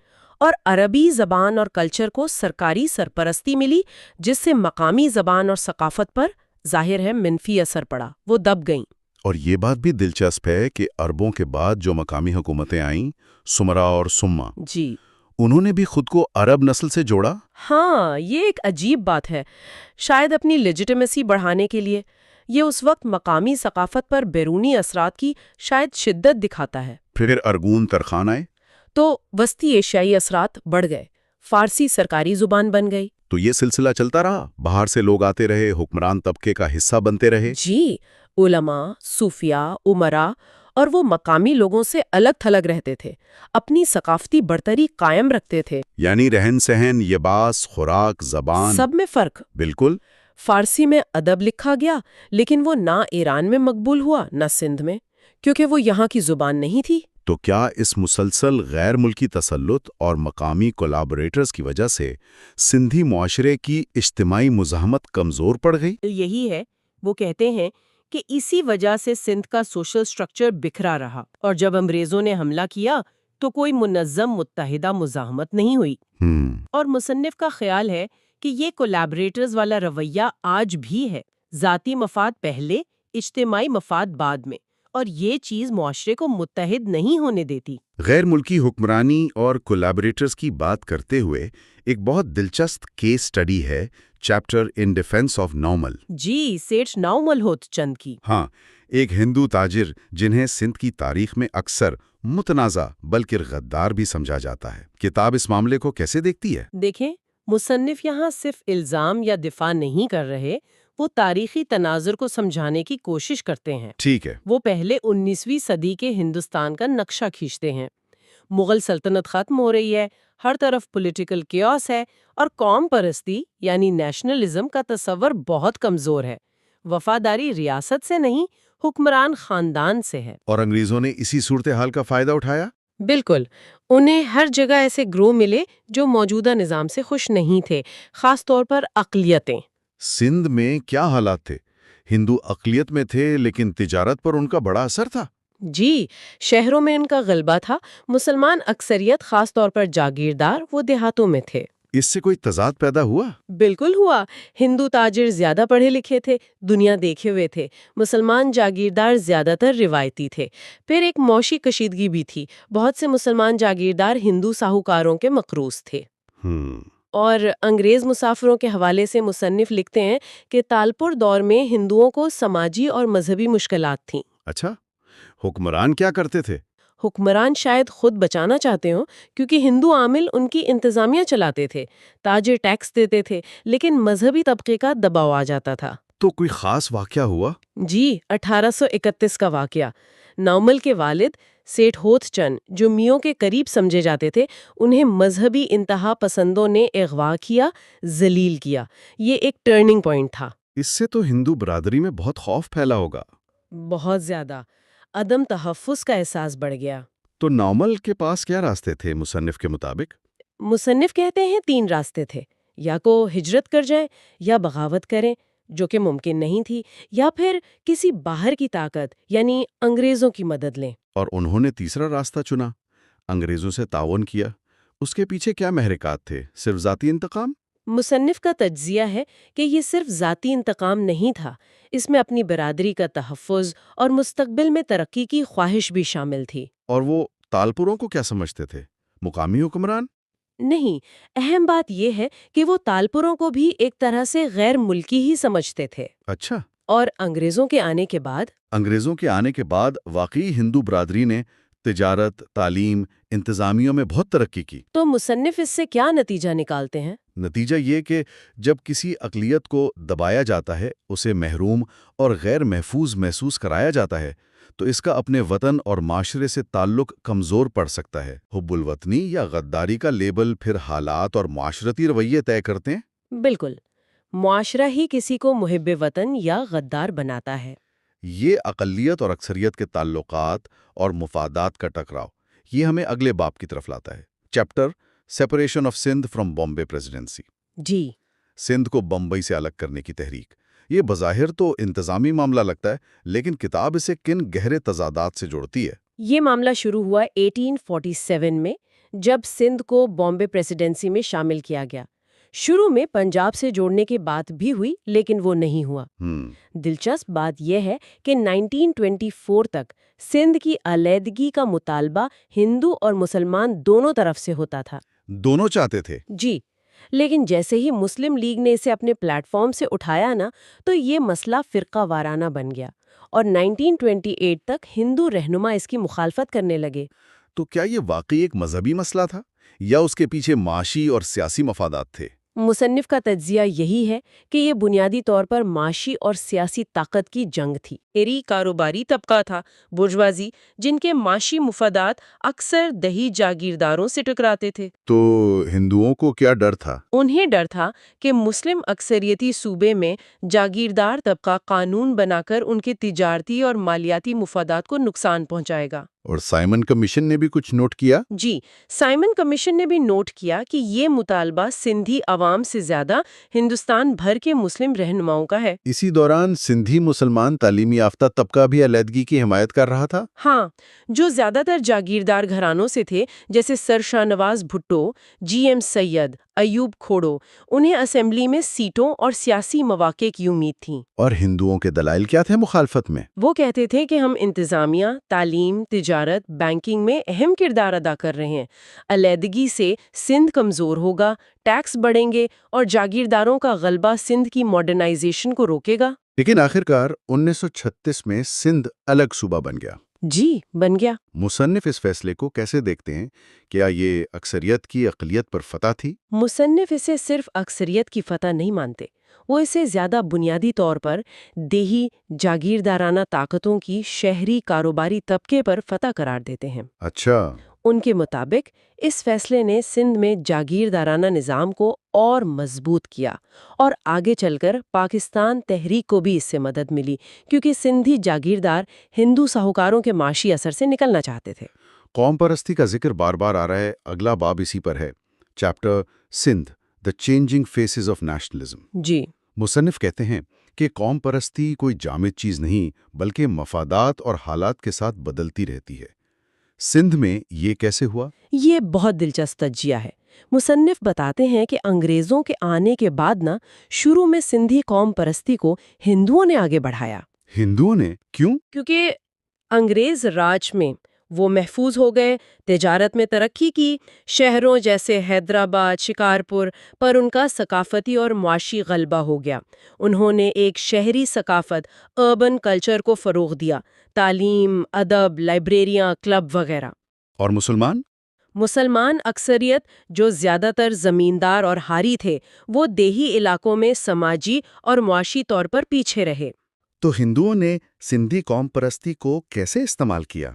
اور عربی زبان اور کلچر کو سرکاری سرپرستی ملی، جس سے مقامی زبان اور ثقافت پر ظاہر ہے منفی اثر پڑا، وہ دب گئیں. اور یہ بات بھی دلچسپ ہے کہ عربوں کے بعد جو مقامی حکومتیں آئیں، سمرا اور سما، جی، انہوں نے بھی خود کو عرب نسل سے جوڑا. ہاں، یہ ایک عجیب بات ہے. شاید اپنی لیجیٹیمیسی بڑھانے کے لیے. یہ اس وقت مقامی ثقافت پر بیرونی اثرات کی شاید شدت دکھاتا ہے. پھر ارگون ترخان آئے تو وسطی ایشیائی اثرات بڑھ گئے، فارسی سرکاری زبان بن گئی. تو یہ سلسلہ چلتا رہا، باہر سے لوگ آتے رہے، حکمران طبقے کا حصہ بنتے رہے. جی، علماء، صوفیاء، امراء، اور وہ مقامی لوگوں سے الگ تھلگ رہتے تھے، اپنی ثقافتی برتری قائم رکھتے تھے. یعنی رہن سہن، لباس، خوراک، زبان، سب میں فرق. بالکل. فارسی میں ادب لکھا گیا، لیکن وہ نہ ایران میں مقبول ہوا نہ سندھ میں، کیونکہ وہ یہاں کی زبان نہیں تھی. تو کیا اس مسلسل غیر ملکی تسلط اور مقامی کولیبوریٹرز کی وجہ سے سندھی معاشرے کی اجتماعی مزاحمت کمزور پڑ گئی؟ یہی ہے. وہ کہتے ہیں کہ اسی وجہ سے سندھ کا سوشل سٹرکچر بکھرا رہا، اور جب انگریزوں نے حملہ کیا تو کوئی منظم متحدہ مزاحمت نہیں ہوئی. اور مصنف کا خیال ہے کہ یہ کولیبوریٹرز والا رویہ آج بھی ہے. ذاتی مفاد پہلے، اجتماعی مفاد بعد میں، اور یہ چیز معاشرے کو متحد نہیں ہونے دیتی۔ غیر ملکی حکمرانی اور کولیبریٹرز کی بات کرتے ہوئے ایک بہت دلچسپ کیس سٹڈی ہے chapter in defence of normal. جی، سیٹھ ناؤ ملہوت چند کی۔ ہاں، ایک ہندو تاجر جنہیں سندھ کی تاریخ میں اکثر متنازع بلکہ غدار بھی سمجھا جاتا ہے۔ کتاب اس معاملے کو کیسے دیکھتی ہے؟ دیکھیں، مصنف یہاں صرف الزام یا دفاع نہیں کر رہے، وہ تاریخی تناظر کو سمجھانے کی کوشش کرتے ہیں۔ ٹھیک ہے۔ وہ پہلے 19ویں صدی کے ہندوستان کا نقشہ کھینچتے ہیں۔ مغل سلطنت ختم ہو رہی ہے، ہر طرف پولیٹیکل کیوس ہے، اور قوم پرستی یعنی نیشنلزم کا تصور بہت کمزور ہے۔ وفاداری ریاست سے نہیں، حکمران خاندان سے ہے۔ اور انگریزوں نے اسی صورتحال کا فائدہ اٹھایا؟ بالکل، انہیں ہر جگہ ایسے گروہ ملے جو موجودہ نظام سے خوش نہیں تھے، خاص طور پر اقلیتیں۔ سندھ میں کیا حالات تھے؟ ہندو اقلیت میں تھے لیکن تجارت پر ان کا بڑا اثر تھا۔ جی، شہروں میں ان کا غلبہ تھا، مسلمان اکثریت خاص طور پر جاگیردار وہ دیہاتوں میں تھے۔ اس سے کوئی تضاد پیدا ہوا؟ بالکل ہوا۔ ہندو تاجر زیادہ پڑھے لکھے تھے، دنیا دیکھے ہوئے تھے، مسلمان جاگیردار زیادہ تر روایتی تھے۔ پھر ایک معاشی کشیدگی بھی تھی، بہت سے مسلمان جاگیردار ہندو ساہوکاروں کے مقروض تھے۔ اور انگریز مسافروں کے حوالے سے مصنف لکھتے ہیں کہ تالپور دور میں ہندوؤں کو سماجی اور مذہبی مشکلات تھیں۔ اچھا، حکمران کیا کرتے تھے؟ حکمران شاید خود بچانا چاہتے ہوں، کیونکہ ہندو عامل ان کی انتظامیہ چلاتے تھے، تاجر ٹیکس دیتے تھے، لیکن مذہبی طبقے کا دباؤ آ جاتا تھا۔ تو کوئی خاص واقعہ ہوا؟ جی، 1831 کا واقعہ۔ نومل کے والد سیٹھ ہوت چند، جو میوں کے قریب سمجھے جاتے تھے، انہیں مذہبی انتہا پسندوں نے اغوا کیا، ذلیل کیا۔ یہ ایک ٹرننگ پوائنٹ تھا۔ اس سے تو ہندو برادری میں بہت خوف پھیلا ہوگا۔ بہت زیادہ عدم تحفظ کا احساس بڑھ گیا۔ تو نومل کے پاس کیا راستے تھے مصنف کے مطابق؟ مصنف کہتے ہیں 3 راستے تھے، یا کو ہجرت کر جائیں، یا بغاوت کریں جو کہ ممکن نہیں تھی، یا پھر کسی باہر کی طاقت یعنی انگریزوں کی مدد لیں۔ اور انہوں نے تیسرا راستہ چنا، انگریزوں سے تعاون کیا۔ اس کے پیچھے کیا محرکات تھے؟ صرف ذاتی انتقام؟ مصنف کا تجزیہ ہے کہ یہ صرف ذاتی انتقام نہیں تھا، اس میں اپنی برادری کا تحفظ اور مستقبل میں ترقی کی خواہش بھی شامل تھی۔ اور وہ تالپوروں کو کیا سمجھتے تھے؟ مقامی حکمران؟ نہیں، اہم بات یہ ہے کہ وہ تالپوروں کو بھی ایک طرح سے غیر ملکی ہی سمجھتے تھے۔ اچھا، اور انگریزوں کے آنے کے بعد واقعی ہندو برادری نے تجارت، تعلیم، انتظامیوں میں بہت ترقی کی۔ تو مصنف اس سے کیا نتیجہ نکالتے ہیں؟ نتیجہ یہ کہ جب کسی اقلیت کو دبایا جاتا ہے، اسے محروم اور غیر محفوظ محسوس کرایا جاتا ہے، تو اس کا اپنے وطن اور معاشرے سے تعلق کمزور پڑ سکتا ہے۔ حب الوطنی یا غداری کا لیبل پھر حالات اور معاشرتی رویے طے کرتے ہیں۔ بالکل، معاشرہ ہی کسی کو محب وطن یا غدار بناتا ہے۔ یہ اقلیت اور اکثریت کے تعلقات اور مفادات کا ٹکراؤ، یہ ہمیں اگلے باب کی طرف لاتا ہے۔ Chapter separation of Sindh from Bombay presidency. جی، سندھ کو بمبئی سے الگ کرنے کی تحریک۔ یہ بظاہر تو انتظامی معاملہ لگتا ہے، لیکن کتاب اسے کن گہرے تضادات سے جوڑتی ہے۔ یہ معاملہ شروع ہوا 1847 میں، جب سندھ کو بامبے پریزیڈنسی میں شامل کیا گیا۔ شروع میں پنجاب سے جوڑنے کی بات بھی ہوئی، لیکن وہ نہیں ہوا۔ دلچسپ بات یہ ہے کہ 1924 تک سندھ کی علیحدگی کا مطالبہ ہندو اور مسلمان دونوں طرف سے ہوتا تھا۔ دونوں چاہتے تھے؟ جی، لیکن جیسے ہی مسلم لیگ نے اسے اپنے پلیٹ فارم سے اٹھایا نا، تو یہ مسئلہ فرقہ وارانہ بن گیا، اور 1928 تک ہندو رہنما اس کی مخالفت کرنے لگے۔ تو کیا یہ واقعی ایک مذہبی مسئلہ تھا یا اس کے پیچھے معاشی اور سیاسی مفادات تھے؟ مصنف کا تجزیہ یہی ہے کہ یہ بنیادی طور پر معاشی اور سیاسی طاقت کی جنگ تھی۔ ایری کاروباری طبقہ تھا، برجوازی، جن کے معاشی مفادات اکثر دیہی جاگیرداروں سے ٹکراتے تھے۔ تو ہندوؤں کو کیا ڈر تھا؟ انہیں ڈر تھا کہ مسلم اکثریتی صوبے میں جاگیردار طبقہ قانون بنا کر ان کے تجارتی اور مالیاتی مفادات کو نقصان پہنچائے گا۔ اور سائمن کمیشن نے بھی کچھ نوٹ کیا؟ جی، سائمن کمیشن نے بھی نوٹ کیا کہ یہ مطالبہ سندھی عوام عوام سے زیادہ ہندوستان بھر کے مسلم رہنماؤں کا ہے۔ اسی دوران سندھی مسلمان تعلیمی یافتہ طبقہ بھی علیحدگی کی حمایت کر رہا تھا؟ ہاں، جو زیادہ تر جاگیردار گھرانوں سے تھے، جیسے سر شاہ نواز بھٹو، جی ایم سید، ایوب کھوڑو، انہیں اسمبلی میں سیٹوں اور سیاسی مواقع کی امید تھی۔ اور ہندوؤں کے دلائل کیا تھے مخالفت میں؟ وہ کہتے تھے کہ ہم انتظامیہ، تعلیم، تجارت، بینکنگ میں اہم کردار ادا کر رہے ہیں۔ علیحدگی سے سندھ کمزور ہوگا، ٹیکس بڑھیں گے اور جاگیرداروں کا غلبہ سندھ کی ماڈرنائزیشن کو روکے گا۔ لیکن آخرکار 1936 میں سندھ الگ صوبہ بن گیا۔ جی، بن گیا۔ مصنف اس فیصلے کو کیسے دیکھتے ہیں؟ کیا یہ اکثریت کی اقلیت پر فتح تھی؟ مصنف اسے صرف اکثریت کی فتح نہیں مانتے، وہ اسے زیادہ بنیادی طور پر دیہی جاگیردارانہ طاقتوں کی شہری کاروباری طبقے پر فتح قرار دیتے ہیں۔ اچھا۔ ان کے مطابق اس فیصلے نے سندھ میں جاگیردارانہ نظام کو اور مضبوط کیا، اور آگے چل کر پاکستان تحریک کو بھی اس سے مدد ملی، کیونکہ سندھی جاگیردار ہندو ساہوکاروں کے معاشی اثر سے نکلنا چاہتے تھے۔ قوم پرستی کا ذکر بار بار آ رہا ہے، اگلا باب اسی پر ہے، chapter Sindh, the changing faces of nationalism. جی، مصنف کہتے ہیں کہ قوم پرستی کوئی جامد چیز نہیں، بلکہ مفادات اور حالات کے ساتھ بدلتی رہتی ہے۔ سندھ میں یہ کیسے ہوا؟ یہ بہت دلچسپ تجزیہ ہے۔ مصنف بتاتے ہیں کہ انگریزوں کے آنے کے بعد شروع میں سندھی قوم پرستی کو ہندوؤں نے آگے بڑھایا۔ ہندوؤں نے؟ کیوں؟ کیونکہ انگریز راج میں وہ محفوظ ہو گئے، تجارت میں ترقی کی، شہروں جیسے حیدرآباد، شکارپور پر ان کا ثقافتی اور معاشی غلبہ ہو گیا۔ انہوں نے ایک شہری ثقافت، اربن کلچر کو فروغ دیا، تعلیم، ادب، لائبریریاں، کلب وغیرہ۔ اور مسلمان اکثریت، جو زیادہ تر زمیندار اور حاری تھے، وہ دیہی علاقوں میں سماجی اور معاشی طور پر پیچھے رہے۔ تو ہندوؤں نے سندھی قوم پرستی کو کیسے استعمال کیا؟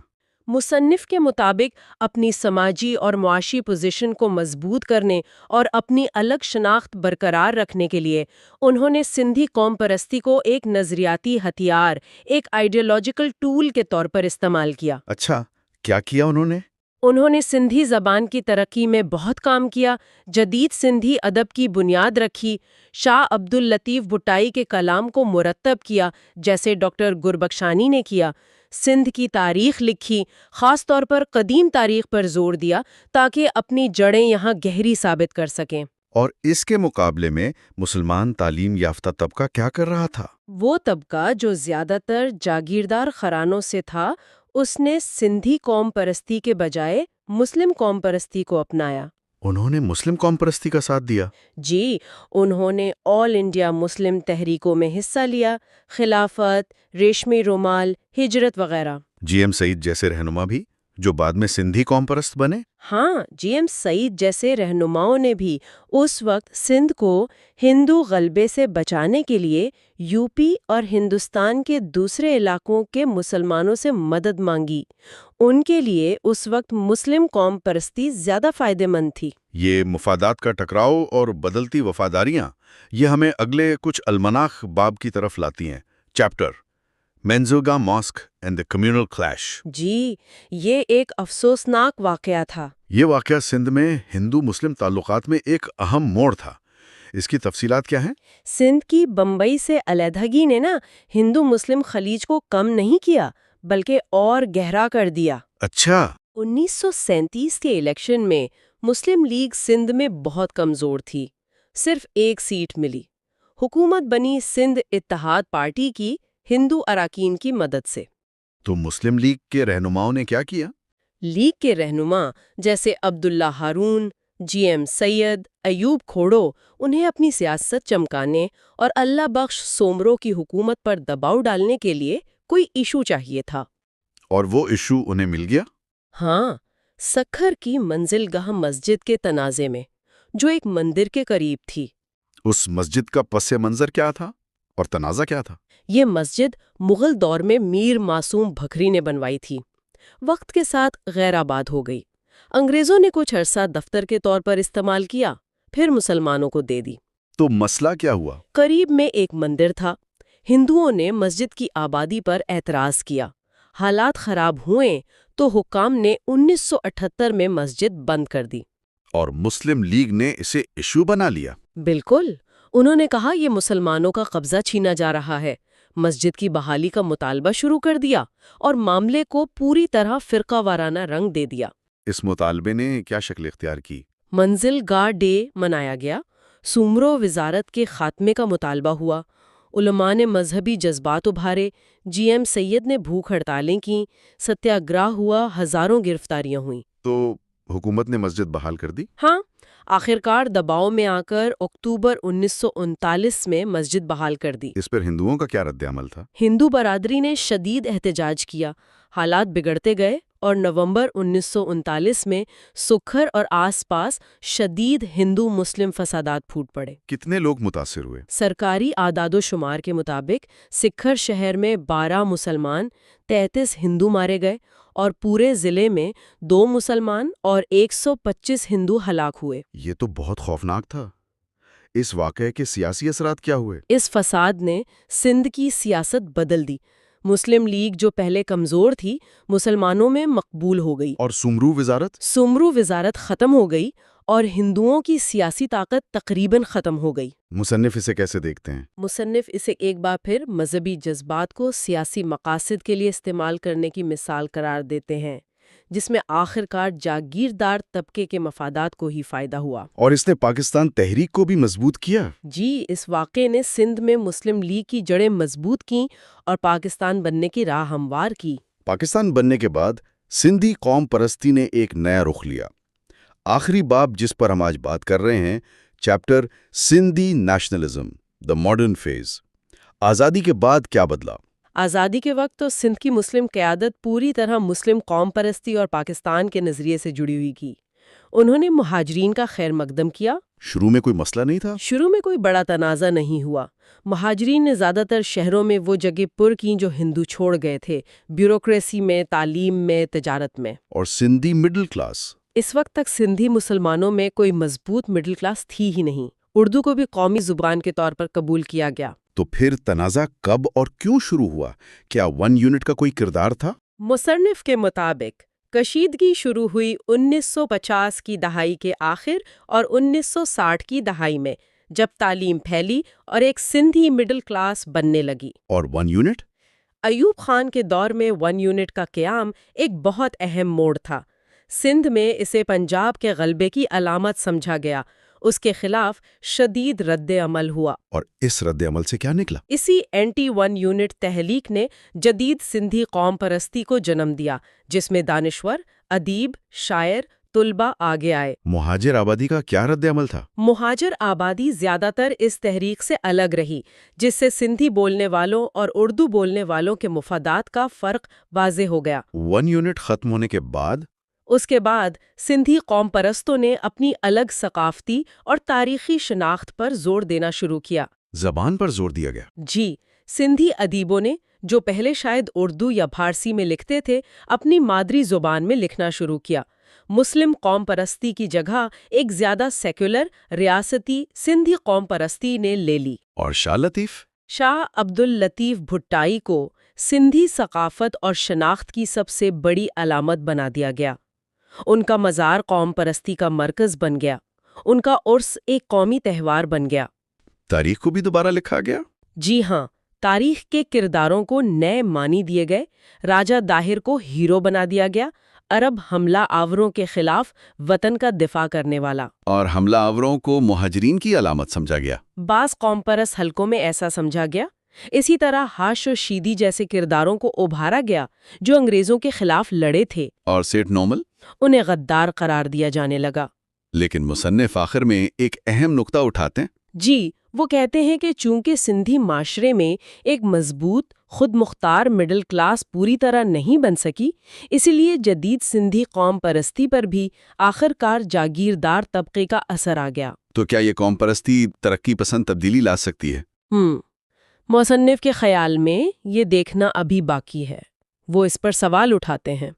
مصنف کے مطابق اپنی سماجی اور معاشی پوزیشن کو مضبوط کرنے اور اپنی الگ شناخت برقرار رکھنے کے لیے انہوں نے سندھی قوم پرستی کو ایک نظریاتی ہتھیار، ایک آئیڈیالوجیکل ٹول کے طور پر استعمال کیا۔ اچھا، کیا کیا انہوں نے؟ انہوں نے سندھی زبان کی ترقی میں بہت کام کیا، جدید سندھی ادب کی بنیاد رکھی، شاہ عبد اللطیف بھٹائی کے کلام کو مرتب کیا جیسے ڈاکٹر گربخشانی نے کیا، سندھ کی تاریخ لکھی، خاص طور پر قدیم تاریخ پر زور دیا تاکہ اپنی جڑیں یہاں گہری ثابت کر سکیں۔ اور اس کے مقابلے میں مسلمان تعلیم یافتہ طبقہ کیا کر رہا تھا؟ وہ طبقہ جو زیادہ تر جاگیردار خرانوں سے تھا، اس نے سندھی قوم پرستی کے بجائے مسلم قوم پرستی کو اپنایا۔ انہوں نے مسلم قوم پرستی کا ساتھ دیا؟ جی، انہوں نے آل انڈیا مسلم تحریکوں میں حصہ لیا، خلافت، ریشمی رومال، ہجرت وغیرہ۔ جی ایم سعید جیسے رہنما بھی، جو بعد میں سندھی قوم پرست بنے؟ ہاں، جی ایم سعید جیسے رہنماؤں نے بھی اس وقت سندھ کو ہندو غلبے سے بچانے کے لیے یو پی اور ہندوستان کے دوسرے علاقوں کے مسلمانوں سے مدد مانگی۔ ان کے لیے اس وقت مسلم قوم پرستی زیادہ فائدہ مند تھی۔ یہ مفادات کا ٹکراؤ اور بدلتی وفاداریاں، یہ ہمیں اگلے کچھ المناخ باب کی طرف لاتی ہیں، chapter Manzilgah mosque and the communal clash. جی، یہ ایک افسوسناک واقعہ تھا۔ یہ واقعہ سندھ میں ہندو مسلم تعلقات میں ایک اہم موڑ تھا۔ اس کی تفصیلات کیا ہیں؟ سندھ کی بمبئی سے علیحدگی نے ہندو مسلم خلیج کو کم نہیں کیا، بلکہ اور گہرا کر دیا۔ اچھا۔ 1937 کے الیکشن میں مسلم لیگ سندھ میں بہت کمزور تھی، صرف ایک سیٹ ملی۔ حکومت بنی سندھ اتحاد پارٹی کی ہندو اراکین کی مدد سے۔ تو مسلم لیگ کے رہنماؤں نے کیا کیا؟ لیگ کے رہنما جیسے عبداللہ ہارون، جی ایم سید، ایوب کھوڑو انہیں اپنی سیاست چمکانے اور اللہ بخش سومرو کی حکومت پر دباؤ ڈالنے کے لیے کوئی ایشو چاہیے تھا۔ اور وہ ایشو انہیں مل گیا؟ ہاں، سکھر کی منزل گاہ مسجد کے تنازع میں، جو ایک مندر کے قریب تھی۔ اس مسجد کا پس منظر کیا تھا اور تنازع کیا تھا؟ یہ مسجد مغل دور میں میر معصوم بکھری نے بنوائی تھی، وقت کے ساتھ غیر آباد ہو گئی۔ انگریزوں نے کچھ عرصہ دفتر کے طور پر استعمال کیا، پھر مسلمانوں کو دے دی۔ تو مسئلہ کیا ہوا؟ قریب میں ایک مندر تھا، ہندوؤں نے مسجد کی آبادی پر اعتراض کیا، حالات خراب ہوئے تو حکام نے 1978 میں مسجد بند کر دی۔ اور مسلم لیگ نے اسے ایشو بنا لیا۔ بالکل، انہوں نے کہا یہ مسلمانوں کا قبضہ چھینا جا رہا ہے، مسجد کی بحالی کا مطالبہ شروع کر دیا اور معاملے کو پوری طرح فرقہ وارانہ رنگ دے دیا۔ اس مطالبے نے کیا شکل اختیار کی؟ منزل گاہ ڈے منایا گیا، سومرو وزارت کے خاتمے کا مطالبہ ہوا، علماء نے مذہبی جذبات ابھارے، جی ایم سید نے بھوک ہڑتالیں کیں، ستیہ گراہ ہوا، ہزاروں گرفتاریاں ہوئیں۔ تو حکومت نے مسجد بحال کر دی؟ ہاں، آخرکار دباؤ میں آ کر اکتوبر 1939 میں مسجد بحال کر دی۔ اس پر ہندوؤں کا کیا رد عمل تھا؟ ہندو برادری نے شدید احتجاج کیا، حالات بگڑتے گئے اور نومبر 1939 میں سکھر اور آس پاس شدید ہندو مسلم فسادات پھوٹ پڑے۔ کتنے لوگ متاثر ہوئے؟ سرکاری اعداد و شمار کے مطابق سکھر شہر میں 12 مسلمان، 33 ہندو مارے گئے اور پورے ضلع میں 2 مسلمان اور 125 ہندو ہلاک ہوئے۔ یہ تو بہت خوفناک تھا۔ اس واقعے کے سیاسی اثرات کیا ہوئے؟ اس فساد نے سندھ کی سیاست بدل دی۔ مسلم لیگ جو پہلے کمزور تھی، مسلمانوں میں مقبول ہو گئی۔ اور سومرو وزارت؟ سومرو وزارت ختم ہو گئی اور ہندوؤں کی سیاسی طاقت تقریباً ختم ہو گئی۔ مصنف اسے کیسے دیکھتے ہیں؟ مصنف اسے ایک بار پھر مذہبی جذبات کو سیاسی مقاصد کے لیے استعمال کرنے کی مثال قرار دیتے ہیں، جس میں آخرکار جاگیردار طبقے کے مفادات کو ہی فائدہ ہوا۔ اور اس نے پاکستان تحریک کو بھی مضبوط کیا۔ جی، اس واقعے نے سندھ میں مسلم لیگ کی جڑیں مضبوط کیں اور پاکستان بننے کی راہ ہموار کی۔ پاکستان بننے کے بعد سندھی قوم پرستی نے ایک نیا رخ لیا۔ آخری باب جس پر ہم آج بات کر رہے ہیں، chapter Sindhi nationalism, the modern phase. آزادی کے بعد کیا بدلا؟ آزادی کے وقت تو سندھ کی مسلم قیادت پوری طرح مسلم قوم پرستی اور پاکستان کے نظریے سے جڑی ہوئی کی۔ انہوں نے مہاجرین کا خیر مقدم کیا۔ شروع میں کوئی مسئلہ نہیں تھا؟ شروع میں کوئی بڑا تنازع نہیں ہوا۔ مہاجرین نے زیادہ تر شہروں میں وہ جگہ پر کیں جو ہندو چھوڑ گئے تھے، بیوروکریسی میں، تعلیم میں، تجارت میں۔ اور سندھی مڈل کلاس؟ اس وقت تک سندھی مسلمانوں میں کوئی مضبوط مڈل کلاس تھی ہی نہیں۔ اردو کو بھی قومی زبان کے طور پر قبول کیا گیا۔ تو پھر تنازع کب اور کیوں شروع ہوا؟ کیا 1 یونٹ کا کوئی کردار تھا؟ مصنف کے مطابق کشیدگی شروع ہوئی 1950 کی دہائی کے آخر اور 1960 کی دہائی میں، جب تعلیم پھیلی اور ایک سندھی مڈل کلاس بننے لگی۔ اور 1 یونٹ؟ ایوب خان کے دور میں 1 یونٹ کا قیام ایک بہت اہم موڑ تھا۔ سندھ میں اسے پنجاب کے غلبے کی علامت سمجھا گیا۔ اس کے خلاف شدید رد عمل ہوا۔ اور اس رد عمل سے کیا نکلا؟ اسی اینٹی 1 یونٹ تحریک نے جدید سندھی قوم پرستی کو جنم دیا، جس میں دانشور، ادیب، شاعر، طلباء آگے آئے۔ مہاجر آبادی کا کیا رد عمل تھا؟ مہاجر آبادی زیادہ تر اس تحریک سے الگ رہی، جس سے سندھی بولنے والوں اور اردو بولنے والوں کے مفادات کا فرق واضح ہو گیا۔ 1 یونٹ ختم ہونے کے بعد اس کے بعد سندھی قوم پرستوں نے اپنی الگ ثقافتی اور تاریخی شناخت پر زور دینا شروع کیا۔ زبان پر زور دیا گیا؟ جی، سندھی ادیبوں نے، جو پہلے شاید اردو یا فارسی میں لکھتے تھے، اپنی مادری زبان میں لکھنا شروع کیا۔ مسلم قوم پرستی کی جگہ ایک زیادہ سیکولر، ریاستی سندھی قوم پرستی نے لے لی۔ اور شاہ لطیف؟ شاہ عبداللطیف بھٹائی کو سندھی ثقافت اور شناخت کی سب سے بڑی علامت بنا دیا گیا۔ ان کا مزار قوم پرستی کا مرکز بن گیا۔ ان کا عرس ایک قومی تہوار بن گیا۔ تاریخ کو بھی دوبارہ لکھا گیا؟ جی ہاں، تاریخ کے کرداروں کو نئے معنی دیے گئے۔ راجہ داہر کو ہیرو بنا دیا گیا، عرب حملہ آوروں کے خلاف وطن کا دفاع کرنے والا۔ اور حملہ آوروں کو مہاجرین کی علامت سمجھا گیا۔ بعض قوم پرست حلقوں میں ایسا سمجھا گیا۔ اسی طرح ہاش و شیدی جیسے کرداروں کو ابھارا گیا جو انگریزوں کے خلاف لڑے تھے۔ اور سیٹھ نومل؟ انہیں غدار قرار دیا جانے لگا۔ لیکن مصنف آخر میں ایک اہم نقطہ اٹھاتے ہیں۔ جی، وہ کہتے ہیں کہ چونکہ سندھی معاشرے میں ایک مضبوط خود مختار مڈل کلاس پوری طرح نہیں بن سکی، اسی لیے جدید سندھی قوم پرستی پر بھی آخرکار جاگیردار طبقے کا اثر آ گیا۔ تو کیا یہ قوم پرستی ترقی پسند تبدیلی لا سکتی ہے؟ مصنف کے خیال میں یہ دیکھنا ابھی باقی ہے۔ وہ اس پر سوال اٹھاتے ہیں۔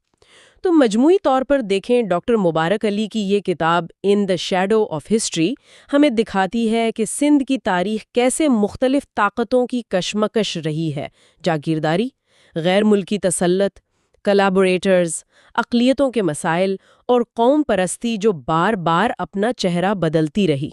تو مجموعی طور پر دیکھیں، ڈاکٹر مبارک علی کی یہ کتاب ان دا شیڈو آف ہسٹری ہمیں دکھاتی ہے کہ سندھ کی تاریخ کیسے مختلف طاقتوں کی کشمکش رہی ہے، جاگیرداری، غیر ملکی تسلط، کلابوریٹرز، اقلیتوں کے مسائل اور قوم پرستی جو بار بار اپنا چہرہ بدلتی رہی۔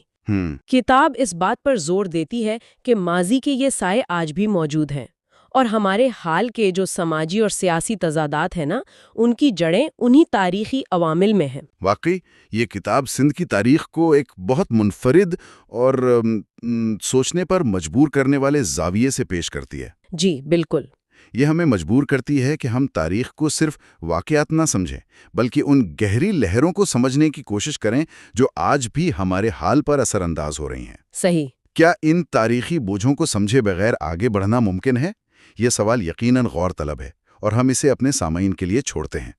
کتاب اس بات پر زور دیتی ہے کہ ماضی کے یہ سائے آج بھی موجود ہیں، اور ہمارے حال کے جو سماجی اور سیاسی تضادات ہیں نا، ان کی جڑیں انہی تاریخی عوامل میں ہیں۔ واقعی یہ کتاب سندھ کی تاریخ کو ایک بہت منفرد اور سوچنے پر مجبور کرنے والے زاویے سے پیش کرتی ہے۔ جی بالکل۔ یہ ہمیں مجبور کرتی ہے کہ ہم تاریخ کو صرف واقعات نہ سمجھیں، بلکہ ان گہری لہروں کو سمجھنے کی کوشش کریں جو آج بھی ہمارے حال پر اثر انداز ہو رہی ہیں۔ صحیح۔ کیا ان تاریخی بوجھوں کو سمجھے بغیر آگے بڑھنا ممکن ہے؟ یہ سوال یقیناً غور طلب ہے، اور ہم اسے اپنے سامعین کے لیے چھوڑتے ہیں۔